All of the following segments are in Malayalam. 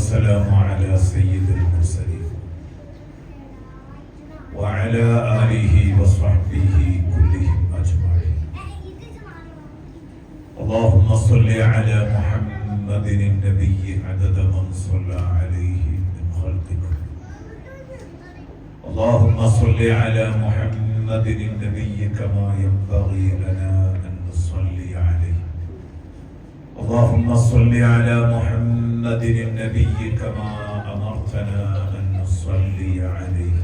والسلام على سيد المرسلين وعلى آله وصحبه كلهم أجمعين. اللهم صل على محمد النبي عدد من صلى عليه من خلقك. اللهم صل على محمد النبي كما ينبغي لنا أن نصلي عليه. اللهم صل على محمد النبي كما أمرتنا أن نصلي عليه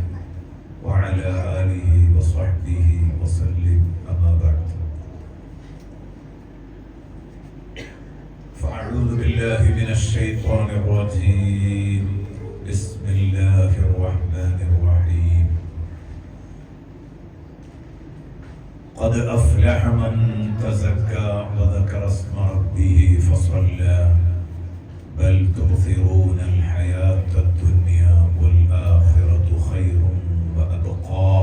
وعلى آله وصحبه وسلم. أما بعد، فأعوذ بالله من الشيطان الرجيم. بسم الله الرحمن الرحيم. قد أفلح من تزكى وذكر اسم ربه فصلى بل تؤثرون الحياة الدنيا والآخرة خير وأبقى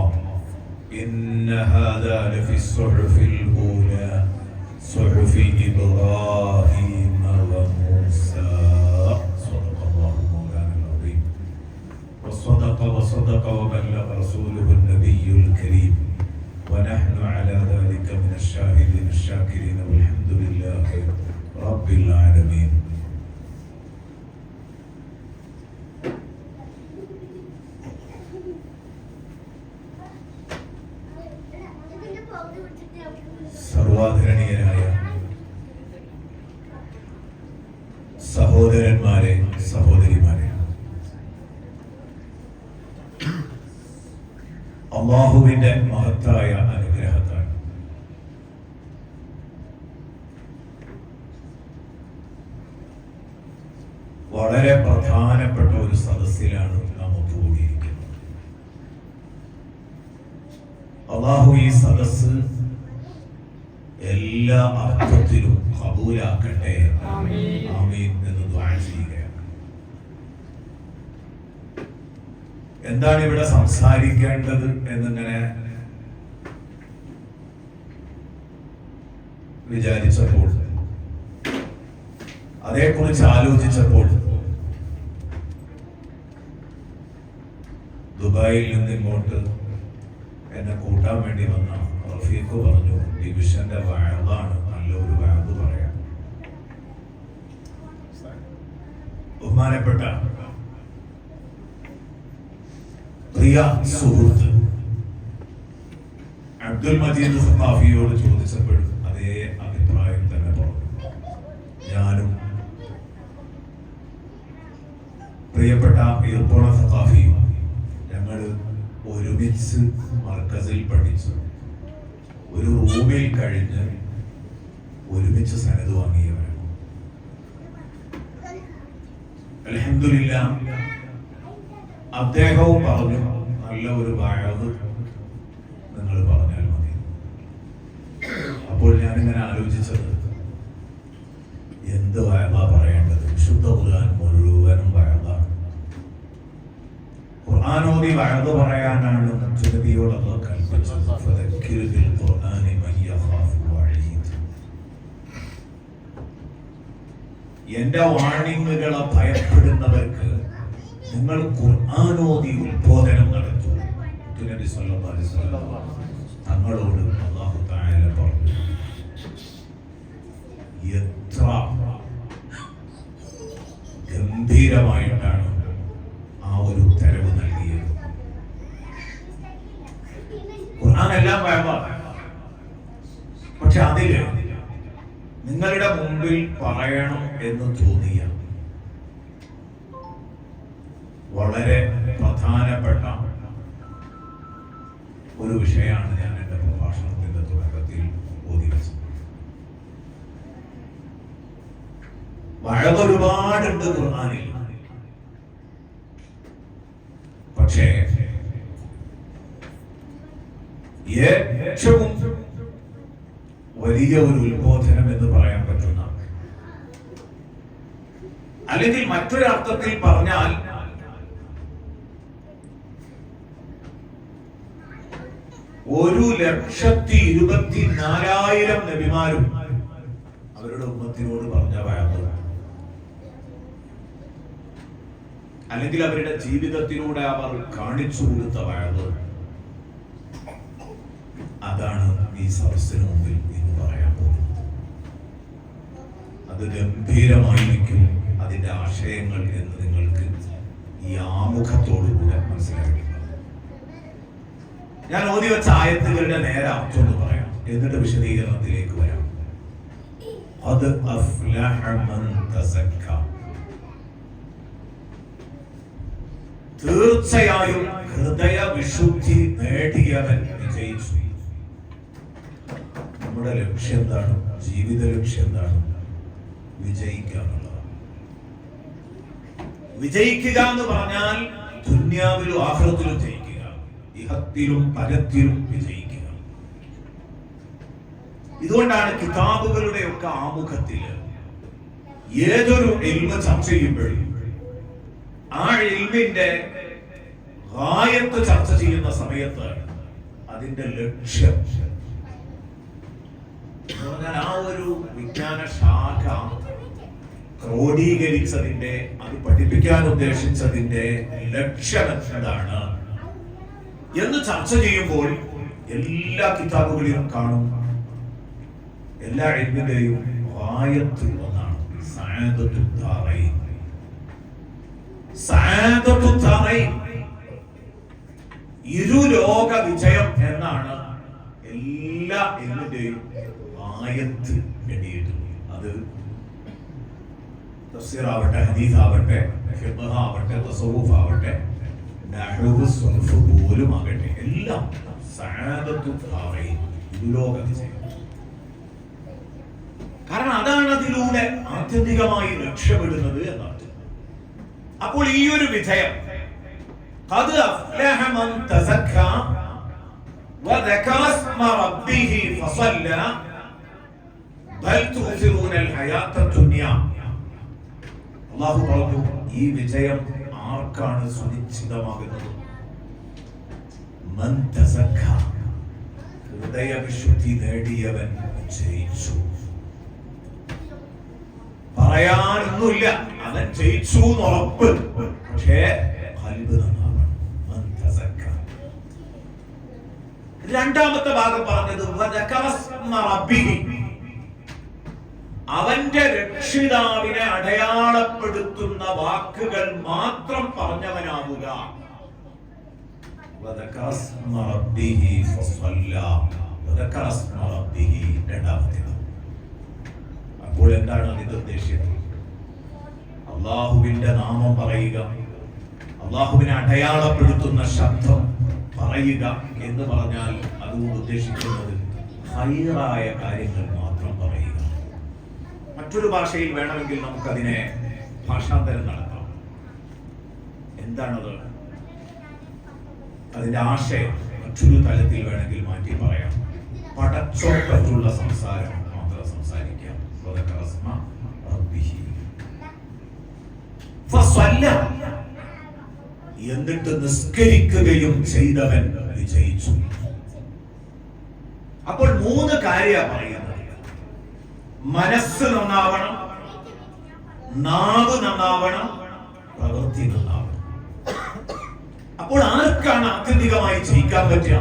إن هذا لفي الصحف الأولى صحف إبراهيم وموسى. صدق الله مولانا العظيم وصدق وبلغ رسوله النبي الكريم ونحن على ذلك من الشاهدين الشاكرين والحمد لله رب العالمين. സർവാധരണീയരായ സഹോദരന്മാരെ, സഹോദരിമാരെ, അല്ലാഹുവിന്റെ മഹത്തായ അനുഗ്രഹത്താൽ വളരെ പ്രധാനപ്പെട്ട ഒരു സദസ്സിലാണ് നാം ഒത്തുകൂടിയിരിക്കുന്നത്. അല്ലാഹു ഈ സദസ്സ് എല്ലാ അർത്ഥത്തിലും ഖബൂലാക്കട്ടെ, ആമീൻ എന്ന് ദുആ ചെയ്യുകയാണ്. എന്താണ് ഇവിടെ സംസാരിക്കേണ്ടത് എന്നിങ്ങനെ വിചാരിച്ചപ്പോൾ, അതേക്കുറിച്ച് ആലോചിച്ചപ്പോൾ ദുബായിൽ നിന്ന് ഇങ്ങോട്ട് എന്നെ കൂട്ടാൻ വേണ്ടി വന്ന റഫീഖ് പറഞ്ഞു, ഡിവിഷന്റെ വഅദാണ്, നല്ലൊരു വഅദ് പറയാം. ബഹുമാനപ്പെട്ട പ്രിയ സുഹൃത്ത് അബ്ദുൽ മജീദ് സഖാഫിയോട് ചോദിച്ചപ്പോൾ അതേ അഭിപ്രായം തന്നെ പറഞ്ഞു. ഞാനും പ്രിയപ്പെട്ട ഈർപ്പോണ സഖാഫിയും ഞങ്ങൾ ഒരുമിച്ച് മർക്കസിൽ പഠിച്ചു, ഒരു റൂമിൽ കഴിഞ്ഞ് ഒരുമിച്ച് സനദ് വാങ്ങിയവരാണ്. അൽഹംദുലില്ലാഹ് അദ്ദേഹവും പറഞ്ഞു, നല്ല ഒരു വഅദ് നിങ്ങൾ പറഞ്ഞാൽ മതി. അപ്പോൾ ഞാനിങ്ങനെ ആലോചിച്ചത്, എന്ത് വഅദാ പറയേണ്ടത്? വിശുദ്ധ ഖുർആൻ മുഴുവനും വഅദാണ്. ഖുർആനോദി വഅദ് പറയാനാണ് നബിയോട് അല്ലാഹു കൽപ്പിച്ചത്. ഫദക്കിർ ബിൽ ഖുർആനി മൻ യഖാഫു വഈദ്. എന്റെ വാണിങ്ങുകളെ ഭയപ്പെടുന്നവർക്ക് നിങ്ങൾ ഖുർആനോദി ഉത്ബോധനം നടത്തും. നബി സല്ലല്ലാഹു അലൈഹി വസല്ലം തങ്ങളോട് അല്ലാഹു തആല പറഞ്ഞു. എത്ര ഗംഭീരമായിട്ടാണ് ആ ഒരു ഉത്തരവ് നൽകിയത്. ഖുർആൻ എല്ലാം വഅദാണ്. പക്ഷെ അതില് നിങ്ങളുടെ മുമ്പിൽ പറയണം എന്ന് തോന്നിയ വളരെ പ്രധാനപ്പെട്ട ഒരു വിഷയമാണ് ഞാൻ എൻ്റെ പ്രഭാഷണത്തിന്റെ തുടക്കത്തിൽ ഓതിവെച്ചത്. വഅദ് ഒരുപാടുണ്ട് ഖുർആനിൽ. പക്ഷേ ഏറ്റവും വലിയ ഒരു ഉത്ബോധനം എന്ന് പറയാൻ പറ്റുന്ന, അല്ലെങ്കിൽ മറ്റൊരർത്ഥത്തിൽ പറഞ്ഞാൽ 1,24,000 നബിമാരും അവരുടെ ഉമ്മത്തിനോട് പറഞ്ഞ വഅദ് അല്ലെങ്കിൽ അവരുടെ ജീവിതത്തിലൂടെ അവർ കാണിച്ചു കൊടുത്ത വഴവ്, അതാണ് ഈ സദസ്സിന് മുമ്പിൽ ഇന്ന് പറയാൻ പോകുന്നത്. അത് ഗംഭീരമായിരിക്കും അതിന്റെ ആശയങ്ങൾ എന്ന് നിങ്ങൾക്ക് ഈ ആമുഖത്തോടുകൂടെ മനസ്സിലാക്കി. ഞാൻ ഓതി വെച്ച ആയത്തുകളുടെ നേരെ അർത്ഥം എന്ന് പറയാം, എന്നിട്ട് വിശദീകരണത്തിലേക്ക് വരാം. ഖദ് അഫ്ലഹ മൻ തസക്ക, തീർച്ചയായും ഹൃദയ വിശുദ്ധി നേടിയവൻ വിജയിച്ചു. നമ്മുടെ ലക്ഷ്യം എന്താണ്? ജീവിത ലക്ഷ്യം എന്താണ്? വിജയിക്കുക എന്നുള്ളതാണ്. വിജയിക്കുക എന്ന് പറഞ്ഞാൽ ദുനിയാവിലും ആഖിറത്തിലും ജയിക്കുക, ഇഹത്തിലും പരത്തിലും വിജയിക്കുക. ഇതുകൊണ്ടാണ് കിതാബുകളുടെ ഒക്കെ ആമുഖത്തിൽ ഏതൊരു ഇൽമ ചർച്ച ചെയ്യുമ്പോഴും ആ ഇൽമിന്റെ ഗായത്ത് ചർച്ച ചെയ്യുന്ന സമയത്ത് അതിന്റെ ലക്ഷ്യം, ആ ഒരു വിജ്ഞാന ശാഖ ക്രോഡീകരിച്ചതിന്റെ, അത് പഠിപ്പിക്കാൻ ഉദ്ദേശിച്ചതിന്റെ ലക്ഷ്യം എന്താണ് എന്ന് ചർച്ച ചെയ്യുമ്പോൾ എല്ലാ കിതാബുകളിലും കാണും, എല്ലാ ഇൽമിന്റെയും ഗായത്ത് ഒന്നാണ് സഅദത്തുൽ ദാറൈൻ. സഅദത്തുൽ ദാറൈൻ, ഇരുലോക വിജയം എന്നാണ് എല്ലാ ഇൽമിന്റെയും ആയത്ത് എഴുതിയിട്ടുണ്ട്. അത് തഫ്സീർ ആവട്ടെ, ഹദീസ് ആവട്ടെ, ഫിഖ്ഹ് ആവട്ടെ, തസവ്വുഫ് ആവട്ടെ, നഹ്വ് സർഫ് പോലും ആകട്ടെ, എല്ലാം സഅദത്തുൽ ദാറൈൻ, ഇരുലോക വിജയം. കാരണം അതാണ് അതിലൂടെ ആത്യന്തികമായി ലക്ഷ്യമിടുന്നത് എന്നാണ്. അപ്പോൾ ഈ ഒരു വിജയം, ഖദ് അഫ്ലഹ മൻ തസക്ക വദകറ ഇസ്മ റബ്ബിഹി ഫസല്ല ബൽ തുസിറൂനൽ ഹയാത്തദ് ദുനിയ. അല്ലാഹു പറഞ്ഞു, ഈ വിജയം ആർക്കാണ് സുനിശ്ചിതമാകുന്നത്? മൻ തസക്ക, ഹൃദയ വിശുദ്ധി നേടിയവൻ ജയിച്ചു. പറയാനൊന്നുമില്ല, അവൻ ജയിച്ചു എന്ന് ഉറപ്പ്. പക്ഷേ ഖൽബ് നന്നാവണം. മൻ തസക്ക. രണ്ടാമത്തെ ഭാഗം പറഞ്ഞത് വദകറ ഇസ്മ റബ്ബിഹി, അവന്റെ രക്ഷിതാവിനെ അടയാളപ്പെടുത്തുന്ന വാക്കുകൾ മാത്രം പറഞ്ഞവനാവുക. വദകറ ഇസ്മ റബ്ബിഹി ഫസല്ല, വദകറ ഇസ്മ റബ്ബിഹി രണ്ടാമത്തെ. അപ്പോൾ എന്താണ് അതിന്റെ ഉദ്ദേശ്യം? അള്ളാഹുവിന്റെ നാമം പറയുക, അള്ളാഹുവിനെ അടയാളപ്പെടുത്തുന്ന ശബ്ദം പറയുക എന്ന് പറഞ്ഞാൽ അതുകൊണ്ട് ഉദ്ദേശിക്കുന്നത് ഹൈറായ കാര്യങ്ങൾ മാത്രം പറയുക. മറ്റൊരു ഭാഷയിൽ വേണമെങ്കിൽ നമുക്കതിനെ ഭാഷാന്തരം നടത്താം. എന്താണത്? അതിന്റെ ആശയം മറ്റൊരു തലത്തിൽ വേണമെങ്കിൽ മാറ്റി പറയാം. പടച്ചോട്ടുള്ള സംസാരം മാത്രം സംസാരിക്കാം. എന്നിട്ട് നിസ്കരിക്കുകയും ചെയ്തവൻ വിജയിച്ചു. അപ്പോൾ മൂന്ന് കാര്യമാണ് പറയുന്നത്. മനസ്സ് നന്നാവണം, നാവ് നന്നാവണം, പ്രവൃത്തി നന്നാവണം. അപ്പോൾ ആർക്കാണ് ആത്യന്തികമായി ജയിക്കാൻ പറ്റുക?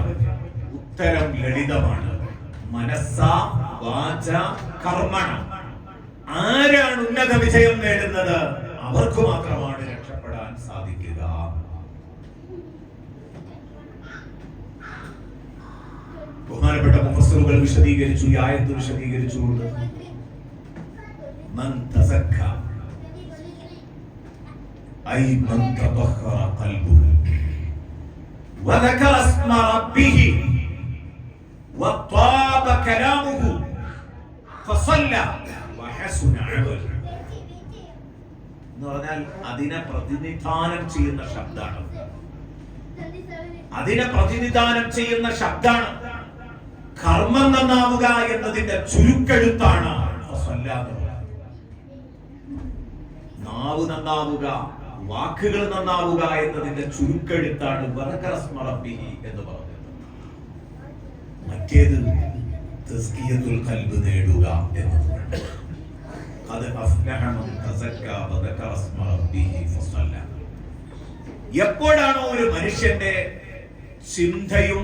ഉത്തരം ലളിതമാണ്. മനസ്സ വാച കർമ്മണ. ആരാണ് ഉന്നത വിജയം നേടുന്നത്? അവർക്ക് മാത്രമാണ് രക്ഷപ്പെടാൻ സാധിക്കുക. ബഹുമാനപ്പെട്ട മുഫസ്സിറുകൾ വിശദീകരിച്ചു, ഈ ആയത്ത് വിശദീകരിച്ചുകൊണ്ട് മൻ തസക്ക ഐ മൻ തതഹറ ഖൽബുഹു വദകറ ഇസ്മ റബ്ബിഹി വത്വാബ കലാമുഹു ഫസല്ല വഹസുന അമലുഹു. എന്ന് പറഞ്ഞാൽ അതിനെ പ്രതിനിധാനം ചെയ്യുന്ന ശബ്ദാണ്. അതിനെ പ്രതിനിധാനം ചെയ്യുന്ന ശബ്ദാണ്. കർമ്മം നന്നാവുക എന്നതിന്റെ ചുരുക്കെഴുത്താണ് നാവ് നന്നാവുക, വാക്കുകൾ നന്നാവുക എന്നതിന്റെ ചുരുക്കെഴുത്താണ് വദകറ ഇസ്മ റബ്ബിഹി എന്ന് പറയുന്നത്. മറ്റേത് തസ്കിയത്തുൽ ഖൽബ് നേടുക എന്നതാണ്. ഖദ് അഫ്ലഹ മൻ തസക്ക വദകറ ഇസ്മ റബ്ബിഹി ഫസല്ല. എപ്പോഴാണോ ഒരു മനുഷ്യന്റെ ചിന്തയും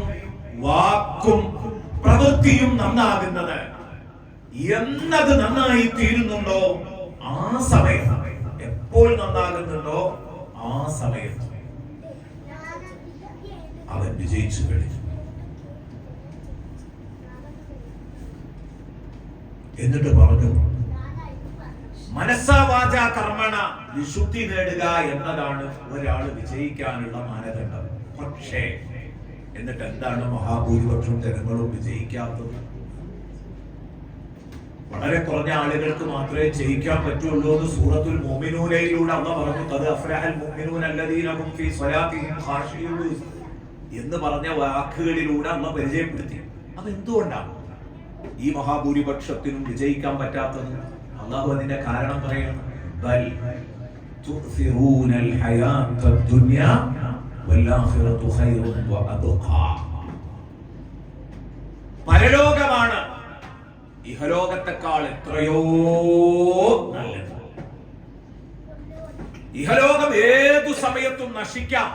വാക്കും പ്രവൃത്തിയും നന്നാകുന്നത്, എന്നത് നന്നായി തീരുന്നുണ്ടോ ആ സമയം, എപ്പോൾ നന്നാകുന്നുണ്ടോ ആ സമയത്ത് അവൻ വിജയിച്ചു കഴിഞ്ഞു. എന്നിട്ട് പറഞ്ഞു, മനസ്സാ വാചാ കർമ്മണ വിശുദ്ധി നേടുക എന്നതാണ് ഒരാൾ വിജയിക്കാനുള്ള മാനദണ്ഡം. പക്ഷേ എന്നിട്ട് എന്താണ് മഹാഭൂരിപക്ഷം ജനങ്ങളും വിജയിക്കാത്തത്? വളരെ കുറഞ്ഞ ആളുകൾക്ക് മാത്രമേ ജയിക്കാൻ പറ്റുള്ളൂ എന്ന് സൂറത്തുൽ മുഅ്മിനൂനയിലൂടെ അല്ലാഹു പറഞ്ഞു. ഖദ് അഫ്ലഹൽ മുഅ്മിനൂന അല്ലദീന ഹും ഫീ സ്വലാത്തിഹിം ഖാശിഊൻ എന്ന് പറഞ്ഞ വാക്കുകളിലൂടെ അല്ലാഹു പരിചയപ്പെടുത്തി. അതെന്തുകൊണ്ടാണ് ഈ മഹാഭൂരിപക്ഷത്തിനും വിജയിക്കാൻ പറ്റാത്തത്? അല്ലാഹു അതിന്റെ കാരണം പറയുന്നു. ബൽ തുസിറൂനൽ ഹയാത്തദ് ദുനിയ വൽആഖിറതു ഖൈറുൻ വഅബ്ഖാ. പരലോകമാണ് ഇഹലോകത്തെക്കാൾ എത്രയോ നല്ലത്. ഇഹലോകം ഏതു സമയത്തും നശിക്കാം,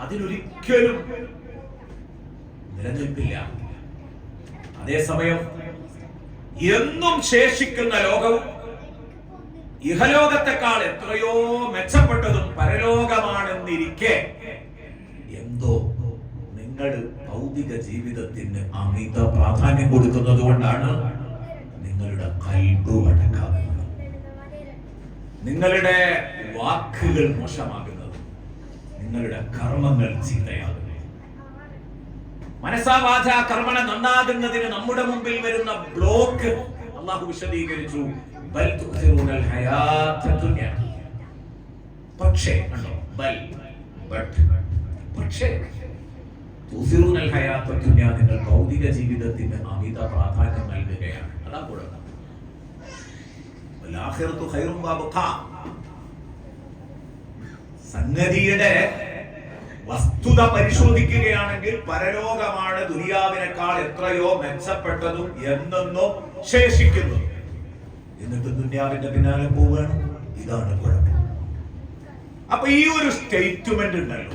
അതിനൊരിക്കലും നിലനിൽപ്പില്ല. അതേസമയം എന്നും ശേഷിക്കുന്ന ലോകവും ഇഹലോകത്തെക്കാൾ എത്രയോ മെച്ചപ്പെട്ടതും പരലോകമാണെന്നിരിക്കെ എന്തോ നിങ്ങൾ ഭൗതിക ജീവിതത്തിന് അമിത പ്രാധാന്യം കൊടുക്കുന്നത് കൊണ്ടാണ് നിങ്ങളുടെ ഖൽബ് അടക്കാവുന്നത്, നിങ്ങളുടെ വാക്കുകൾ മോശമാകുന്നത്, നിങ്ങളുടെ കർമ്മങ്ങൾ ചീത്തയാകുന്നത്. മനസ്സാ വാചാ കർമ്മണ നന്നാകുന്നതിന് നമ്മുടെ മുമ്പിൽ വരുന്ന ബ്ലോക്ക് അല്ലാഹു വിശദീകരിച്ചു. ബൽ തുസിറൂനൽ ഹയാത്തദ് ദുനിയ. പക്ഷേ കണ്ടോ, ബൽ ബട്ട് പക്ഷേ തുസിറൂനൽ ഹയാത്തദ് ദുനിയ, നിങ്ങൾ ഭൗതിക ജീവിതത്തിന് അമിത പ്രാധാന്യം നൽകുകയാണ്. അതാ കുഴപ്പം. വൽആഖിറതു ഖൈറുൻ വഅബ്ഖാ. സംഗതിയുടെ വസ്തുത പരിശോധിക്കുകയാണെങ്കിൽ പരലോകമാണ് ദുനിയാവിനേക്കാൾ എത്രയോ മെച്ചപ്പെട്ടതും എന്നെന്നും ശേഷിക്കുന്നു. എന്നിട്ട് ദുനിയാവിന്റെ പിന്നാലെ പോവുകയാണ്. ഇതാണ് കുഴപ്പം. അപ്പൊ ഈ ഒരു സ്റ്റേറ്റ്മെന്റ് ഉണ്ടല്ലോ,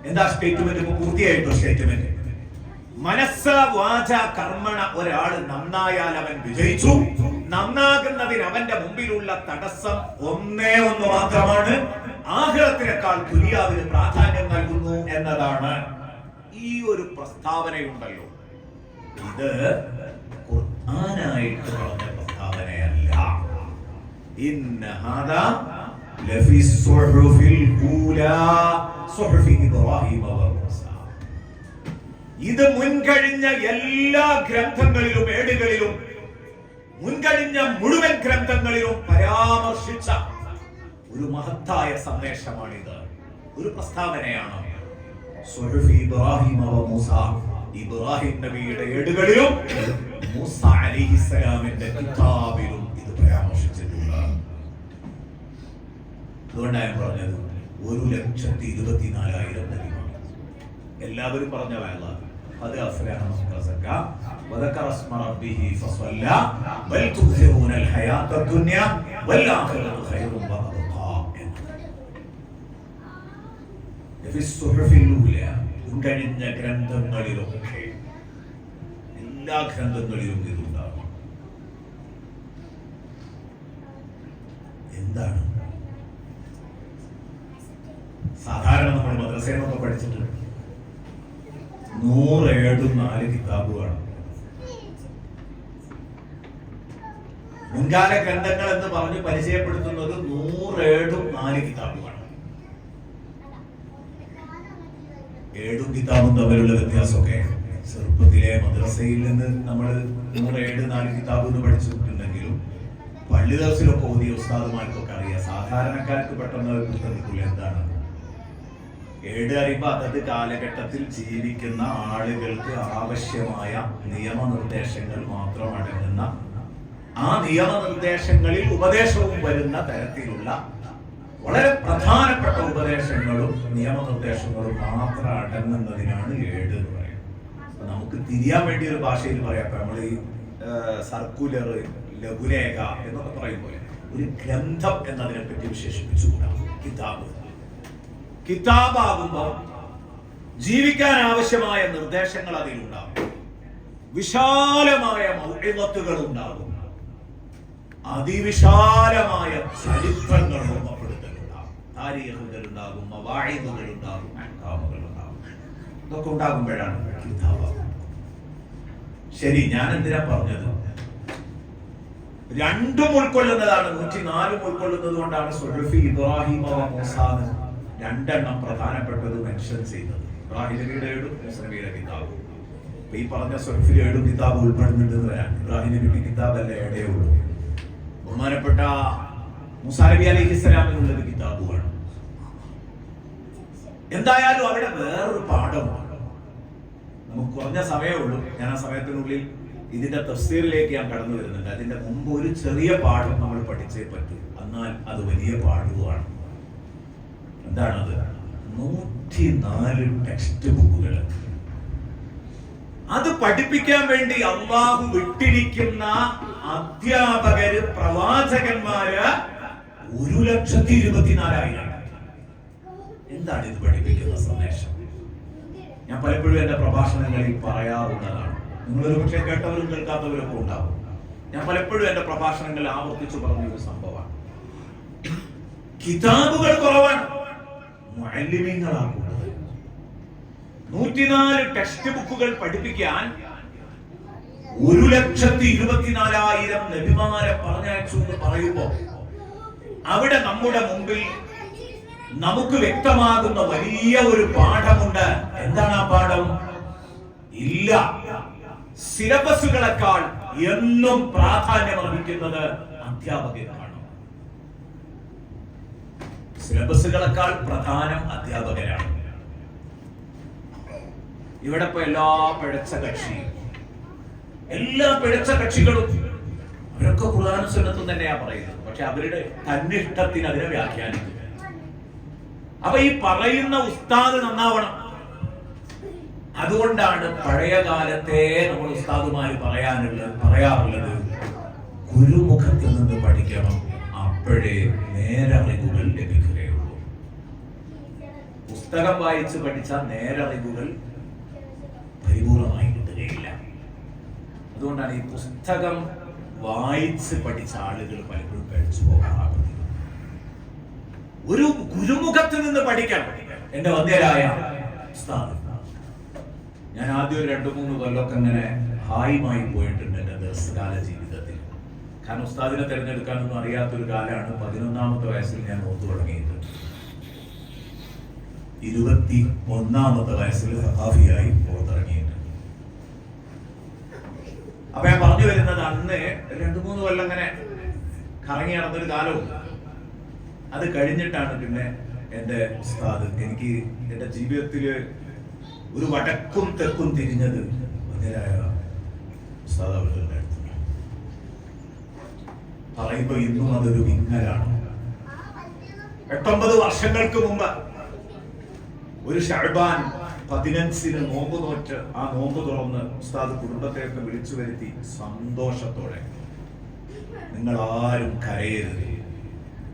എന്താ സ്റ്റേറ്റ്മെന്റ്? പൂർത്തിയായിട്ടോ സ്റ്റേറ്റ്മെന്റ്? മനസ്സ വാച കർമ്മണ ഒരാൾ നന്നായാൽ അവൻ വിജയിച്ചു. നന്നാകുന്നതിന് അവന്റെ മുമ്പിലുള്ള തടസ്സം ഒന്നേ ഒന്ന് മാത്രമാണ്, ആഖിറത്തിനേക്കാൾ ദുനിയാവിന് പ്രാധാന്യം നൽകുന്നു എന്നതാണ്. ഈ ഒരു പ്രസ്താവനയുണ്ടല്ലോ, ഇത് ഖുർആനായിട്ട് പറഞ്ഞ പ്രസ്താവനയല്ല. ഇന്ന ഹാദാ ലഫി സുഹുഫിൽ ഊലാ സുഹുഫി ഇബ്രാഹീമ വ മൂസ. ഇത് മുൻകഴിഞ്ഞ എല്ലാ ഗ്രന്ഥങ്ങളിലും ഏടുകളിലും മുൻകഴിഞ്ഞ മുഴുവൻ ഗ്രന്ഥങ്ങളിലും പരാമർശിച്ച ഒരു മഹത്തായ സന്ദേശമാണിത്, ഒരു പ്രസ്താവനയാണ്. സുഹുഫി ഇബ്രാഹീമ വ മൂസ, ഇബ്രാഹിം നബിയുടെ ഏടുകളിലും മൂസ അലൈഹിസ്സലാമിന്റെ കിതാബിലും ഇത് പരാമർശിച്ചിട്ടുണ്ട്. അതുകൊണ്ടാണ് പറഞ്ഞത് 1,24,000 നബിമാർ. എല്ലാവരും പറഞ്ഞ വയലാണ്. قد أفلح من تزكى وذكر اسم ربه فصلى بل تؤثرون الحياة الدنيا والآخرة خير وأبقى. في الصحف الأولى മുൻകഴിഞ്ഞ ഗ്രന്ഥങ്ങളിലൊക്കെ എല്ലാ ഗ്രന്ഥങ്ങളിലും ഇതുണ്ടാകും. എന്താണ്? സാധാരണ നമ്മൾ മദ്രസയിലൊക്കെ പഠിച്ചിട്ടുണ്ട് 104 കിതാബുകളാണ്. മുൻകാല ഗ്രന്ഥങ്ങൾ എന്ന് പറഞ്ഞ് പരിചയപ്പെടുത്തുന്നത് 104 കിതാബുകളാണ്. 7 കിതാബും തമ്മിലുള്ള വ്യത്യാസമൊക്കെ ചെറുപ്പത്തിലെ മദ്രസയിൽ നിന്ന് നമ്മൾ 104 കിതാബ് എന്ന് പഠിച്ചിട്ടുണ്ടെങ്കിലും പള്ളി ദിവസത്തിലൊക്കെ ഓതിയ ഉസ്താദുമാർക്കൊക്കെ അറിയാം. സാധാരണക്കാർക്ക് പെട്ടെന്ന് കിട്ടുന്നില്ല എന്താണ് 7 അറിയുമ്പോൾ അതത് കാലഘട്ടത്തിൽ ജീവിക്കുന്ന ആളുകൾക്ക് ആവശ്യമായ നിയമനിർദ്ദേശങ്ങൾ മാത്രം അടങ്ങുന്ന, ആ നിയമനിർദ്ദേശങ്ങളിൽ ഉപദേശവും വരുന്ന തരത്തിലുള്ള വളരെ പ്രധാനപ്പെട്ട ഉപദേശങ്ങളും നിയമനിർദ്ദേശങ്ങളും മാത്രം അടങ്ങുന്നതിനാണ് 7 എന്ന് പറയുന്നത്. നമുക്ക് തിരിയാൻ വേണ്ടി ഒരു ഭാഷയിൽ പറയാം. നമ്മൾ ഈ സർക്കുലർ, ലഘുലേഖ എന്നൊക്കെ പറയുമ്പോൾ ഒരു ഗ്രന്ഥം എന്നതിനെ പറ്റി വിശേഷിപ്പിച്ചുകൂടാ. കിതാബ് കിതാബാകുമ്പോൾ ജീവിക്കാൻ ആവശ്യമായ നിർദ്ദേശങ്ങൾ അതിലുണ്ടാകും, വിശാലമായ മൗഇദത്തുകൾ ഉണ്ടാകും, അതിവിശാലമായ ചരിത്രങ്ങൾ ഓർമ്മപ്പെടുത്തലുണ്ടാകും, താരീഖുകൾ ഉണ്ടാകും, മവാഇദുകൾ ഉണ്ടാകും, അഹ്കാമുകൾ ഉണ്ടാകും. ഇതൊക്കെ ഉണ്ടാകുമ്പോഴാണ് കിതാബ്. ശരി, ഞാൻ എന്തിനാ പറഞ്ഞത്? രണ്ടും ഉൾക്കൊള്ളുന്നതാണ്. 104 ഉൾക്കൊള്ളുന്നത് കൊണ്ടാണ് സുഹഫി ഇബ്രാഹിം മൂസാന്ന് രണ്ടെണ്ണം പ്രധാനപ്പെട്ടത് മെൻഷൻ ചെയ്തത്. ഇബ്രാഹിം നബിയുടെ ഏടും മൂസ നബിയുടെ കിതാബും. അപ്പൊ ഈ പറഞ്ഞ സുഹഫിൽ ഏടും കിതാബ് ഉൾപ്പെടുന്നുണ്ടെന്ന് വരാൻ. ഇബ്രാഹിം നബിയുടെ കിതാബ് അല്ല ഏടേ ഉള്ളൂ. ബഹുമാനപ്പെട്ട മൂസാ നബി അലൈഹിസ്സലാമിനുള്ളത് കിതാബുമാണ്. എന്തായാലും അവിടെ വേറൊരു പാഠമാണ്. നമുക്ക് കുറഞ്ഞ സമയമുള്ളൂ. ഞാൻ ആ സമയത്തിനുള്ളിൽ ഇതിന്റെ തഫ്സീറിലേക്ക് ഞാൻ കടന്നു വരുന്നുണ്ട്. അതിന്റെ മുമ്പ് ഒരു ചെറിയ പാഠം നമ്മൾ പഠിച്ചേ പറ്റൂ. എന്നാൽ അത് വലിയ പാഠവുമാണ്. എന്താണത്? 104 ടെക്സ്റ്റ് ബുക്കുകൾ. അത് പഠിപ്പിക്കാൻ വേണ്ടി അല്ലാഹു വിട്ടിരിക്കുന്ന അധ്യാപകര്, പ്രവാചകന്മാര് 1,24,000. എന്താണ് ഇത് പഠിപ്പിക്കുന്ന സന്ദേശം? ഞാൻ പലപ്പോഴും എന്റെ പ്രഭാഷണങ്ങളിൽ പറയാറുള്ളതാണ്. നിങ്ങളൊരു പക്ഷേ കേട്ടവരും കേൾക്കാത്തവരൊക്കെ ഉണ്ടാവും. ഞാൻ പലപ്പോഴും എന്റെ പ്രഭാഷണങ്ങളിൽ ആവർത്തിച്ചു പറഞ്ഞൊരു സംഭവമാണ്. കിതാബുകൾ കുറവാണ്, മുഅല്ലിമീങ്ങളാണ് കൂടുതൽ. 104 ടെക്സ്റ്റ് ബുക്കുകൾ പഠിപ്പിക്കാൻ 1,24,000 നബിമാരെ പറഞ്ഞയച്ചു എന്ന് പറയുമ്പോ അവിടെ നമ്മുടെ മുമ്പിൽ നമുക്ക് വ്യക്തമാകുന്ന വലിയ ഒരു പാഠമുണ്ട്. എന്താണ് ആ പാഠം? ഇല്ല, സിലബസുകളെക്കാൾ എന്നും പ്രാധാന്യം അർഹിക്കുന്നത് അധ്യാപകരാണ്. സിലബസുകളെക്കാൾ പ്രധാനം അധ്യാപകരാണ്. ഇവിടെ ഇപ്പൊ എല്ലാ പിഴച്ച കക്ഷികളും അവരൊക്കെ ഖുർആനും സുന്നത്തും തന്നെയാ പറയുന്നത്. പക്ഷെ അവരുടെ തന്നിഷ്ടത്തിന് അതിനെ വ്യാഖ്യാനിക്കും. അപ്പൊ ഈ പറയുന്ന ഉസ്താദ് നന്നാവണം. അതുകൊണ്ടാണ് പഴയ കാലത്തെ നമ്മൾ ഉസ്താദുമാര് പറയാറുള്ളത്, ഗുരുമുഖത്തിൽ നിന്ന് പഠിക്കണം, അപ്പോഴേ നേരറിവുകൾ ലഭിക്കുകയുള്ളൂ. പുസ്തകം വായിച്ച് പഠിച്ച നേരറിവുകൾ പരിപൂർണമായി കിട്ടുകയില്ല. അതുകൊണ്ടാണ് ഈ പുസ്തകം വായിച്ച് പഠിച്ച ആളുകൾ പലപ്പോഴും കഴിച്ചു പോകാറുള്ളത്. ഒരു ഗുരുമുഖത്തിൽ നിന്ന് പഠിക്കണം. എന്റെ വന്ധ്യരായ ഉസ്താദ്, ഞാൻ ആദ്യം 2-3 കൊല്ലമൊക്കെ അങ്ങനെ ഹായുമായി പോയിട്ടുണ്ട് എന്റെ ദീർഘകാല ജീവിതത്തിൽ. കാരണം ഉസ്താദിനെ തിരഞ്ഞെടുക്കാനൊന്നും അറിയാത്തൊരു കാലമാണ്. 11ാമത്തെ വയസ്സിൽ ഞാൻ ഓർത്തു തുടങ്ങിയിട്ട് 21ാമത്തെ വയസ്സിൽ സഹാഫിയായി പുറത്തിറങ്ങിയിട്ട്. അപ്പൊ ഞാൻ പറഞ്ഞു വരുന്നത്, അന്ന് 2-3 കൊല്ലം അങ്ങനെ കറങ്ങി നടന്നൊരു കാലവും അത് കഴിഞ്ഞിട്ടാണ് പിന്നെ എന്റെ ഉസ്താദ് എനിക്ക് എന്റെ ജീവിതത്തില് ഒരു വടക്കും തെക്കും തിരിഞ്ഞത് വന്ധ്യരായ ഉസ്താദ് അവരുടെ അടുത്ത്. പറയുമ്പോ ഇന്നും അതൊരു വിങ്ങലാണ്. 8-9 വർഷങ്ങൾക്ക് മുമ്പ് ഒരു ശഅബാൻ 15-ന് നോമ്പ് നോറ്റ് ആ നോമ്പ് തുറന്ന് ഉസ്താദ് കുടുംബത്തെയൊക്കെ വിളിച്ചു വരുത്തി സന്തോഷത്തോടെ, നിങ്ങൾ ആരും കരയരുത്,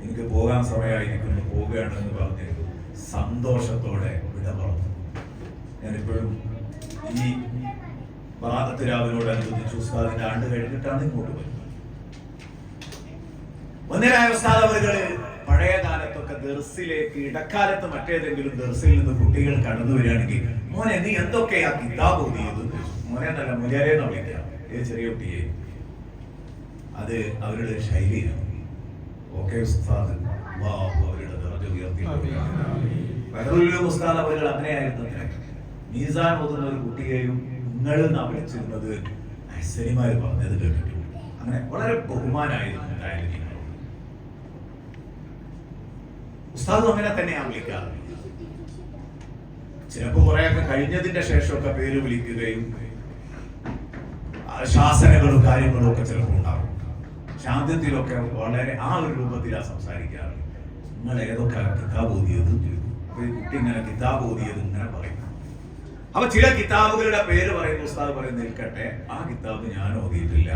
എനിക്ക് പോകാൻ സമയമായി, എനിക്കൊന്ന് പോവുകയാണെന്ന് പറഞ്ഞ് സന്തോഷത്തോടെ വിട പറഞ്ഞു. ഞാനിപ്പോഴും ഈ ബറാഅത്ത് രാവിനോടനുബന്ധിച്ച് ഉസ്താദിന്റെ ആണ്ട് കഴിഞ്ഞിട്ടാണ് ഇങ്ങോട്ട് വരുന്നത്. വന്ധ്യരായ ഉസ്താദ് അവരുകള് പഴയ കാലത്തൊക്കെ ദർസിലേക്ക്, ഇടക്കാലത്ത് മറ്റേതെങ്കിലും ദർസിൽ നിന്ന് കുട്ടികൾ കടന്നു വരികയാണെങ്കിൽ, മോനെ നീ എന്തൊക്കെയാ കിതാബ് ഓതിയത്? മോനെ നല്ല മുലരെന്ന് വിളിക്കാം, ചെറിയ കുട്ടിയെ. അത് അവരുടെ ശൈലിയാണ്. ഓക്കെ ഉസ്താദ്, അവരുടെ ദർജ ഉയർത്തി. ഉസ്താദ് അവരുകൾ അങ്ങനെയായിരുന്നു. മീസാൻ ഓതുന്ന ഒരു കുട്ടിയെയും നിങ്ങൾ വിളിച്ചിരുന്നത് അഹ്സനിമാര് പറഞ്ഞത് കേട്ടിട്ടുണ്ട്. അങ്ങനെ വളരെ ബഹുമാനായിരുന്നു ഉസ്താദും അങ്ങനെ തന്നെയാണ് വിളിക്കാറ്. ചിലപ്പോ കുറെയൊക്കെ കഴിഞ്ഞതിന്റെ ശേഷമൊക്കെ പേര് വിളിക്കുകയും ശാസനകളും കാര്യങ്ങളും ഒക്കെ ചിലപ്പോൾ ഉണ്ടാകും. ശാന്തത്തിലൊക്കെ വളരെ ആ ഒരു രൂപത്തിലാണ് സംസാരിക്കാറ്. നിങ്ങൾ ഏതൊക്കെ കിതാബ് ഓതിയത്? കുട്ടി ഇങ്ങനെ കിതാബ് ഓതിയത് ഇങ്ങനെ പറയും. അപ്പൊ ചില കിതാബുകളുടെ പേര് പറയുന്ന ഉസ്താദ് പറയുന്ന നിൽക്കട്ടെ, ആ കിതാബ് ഞാൻ ഓതിയിട്ടില്ല.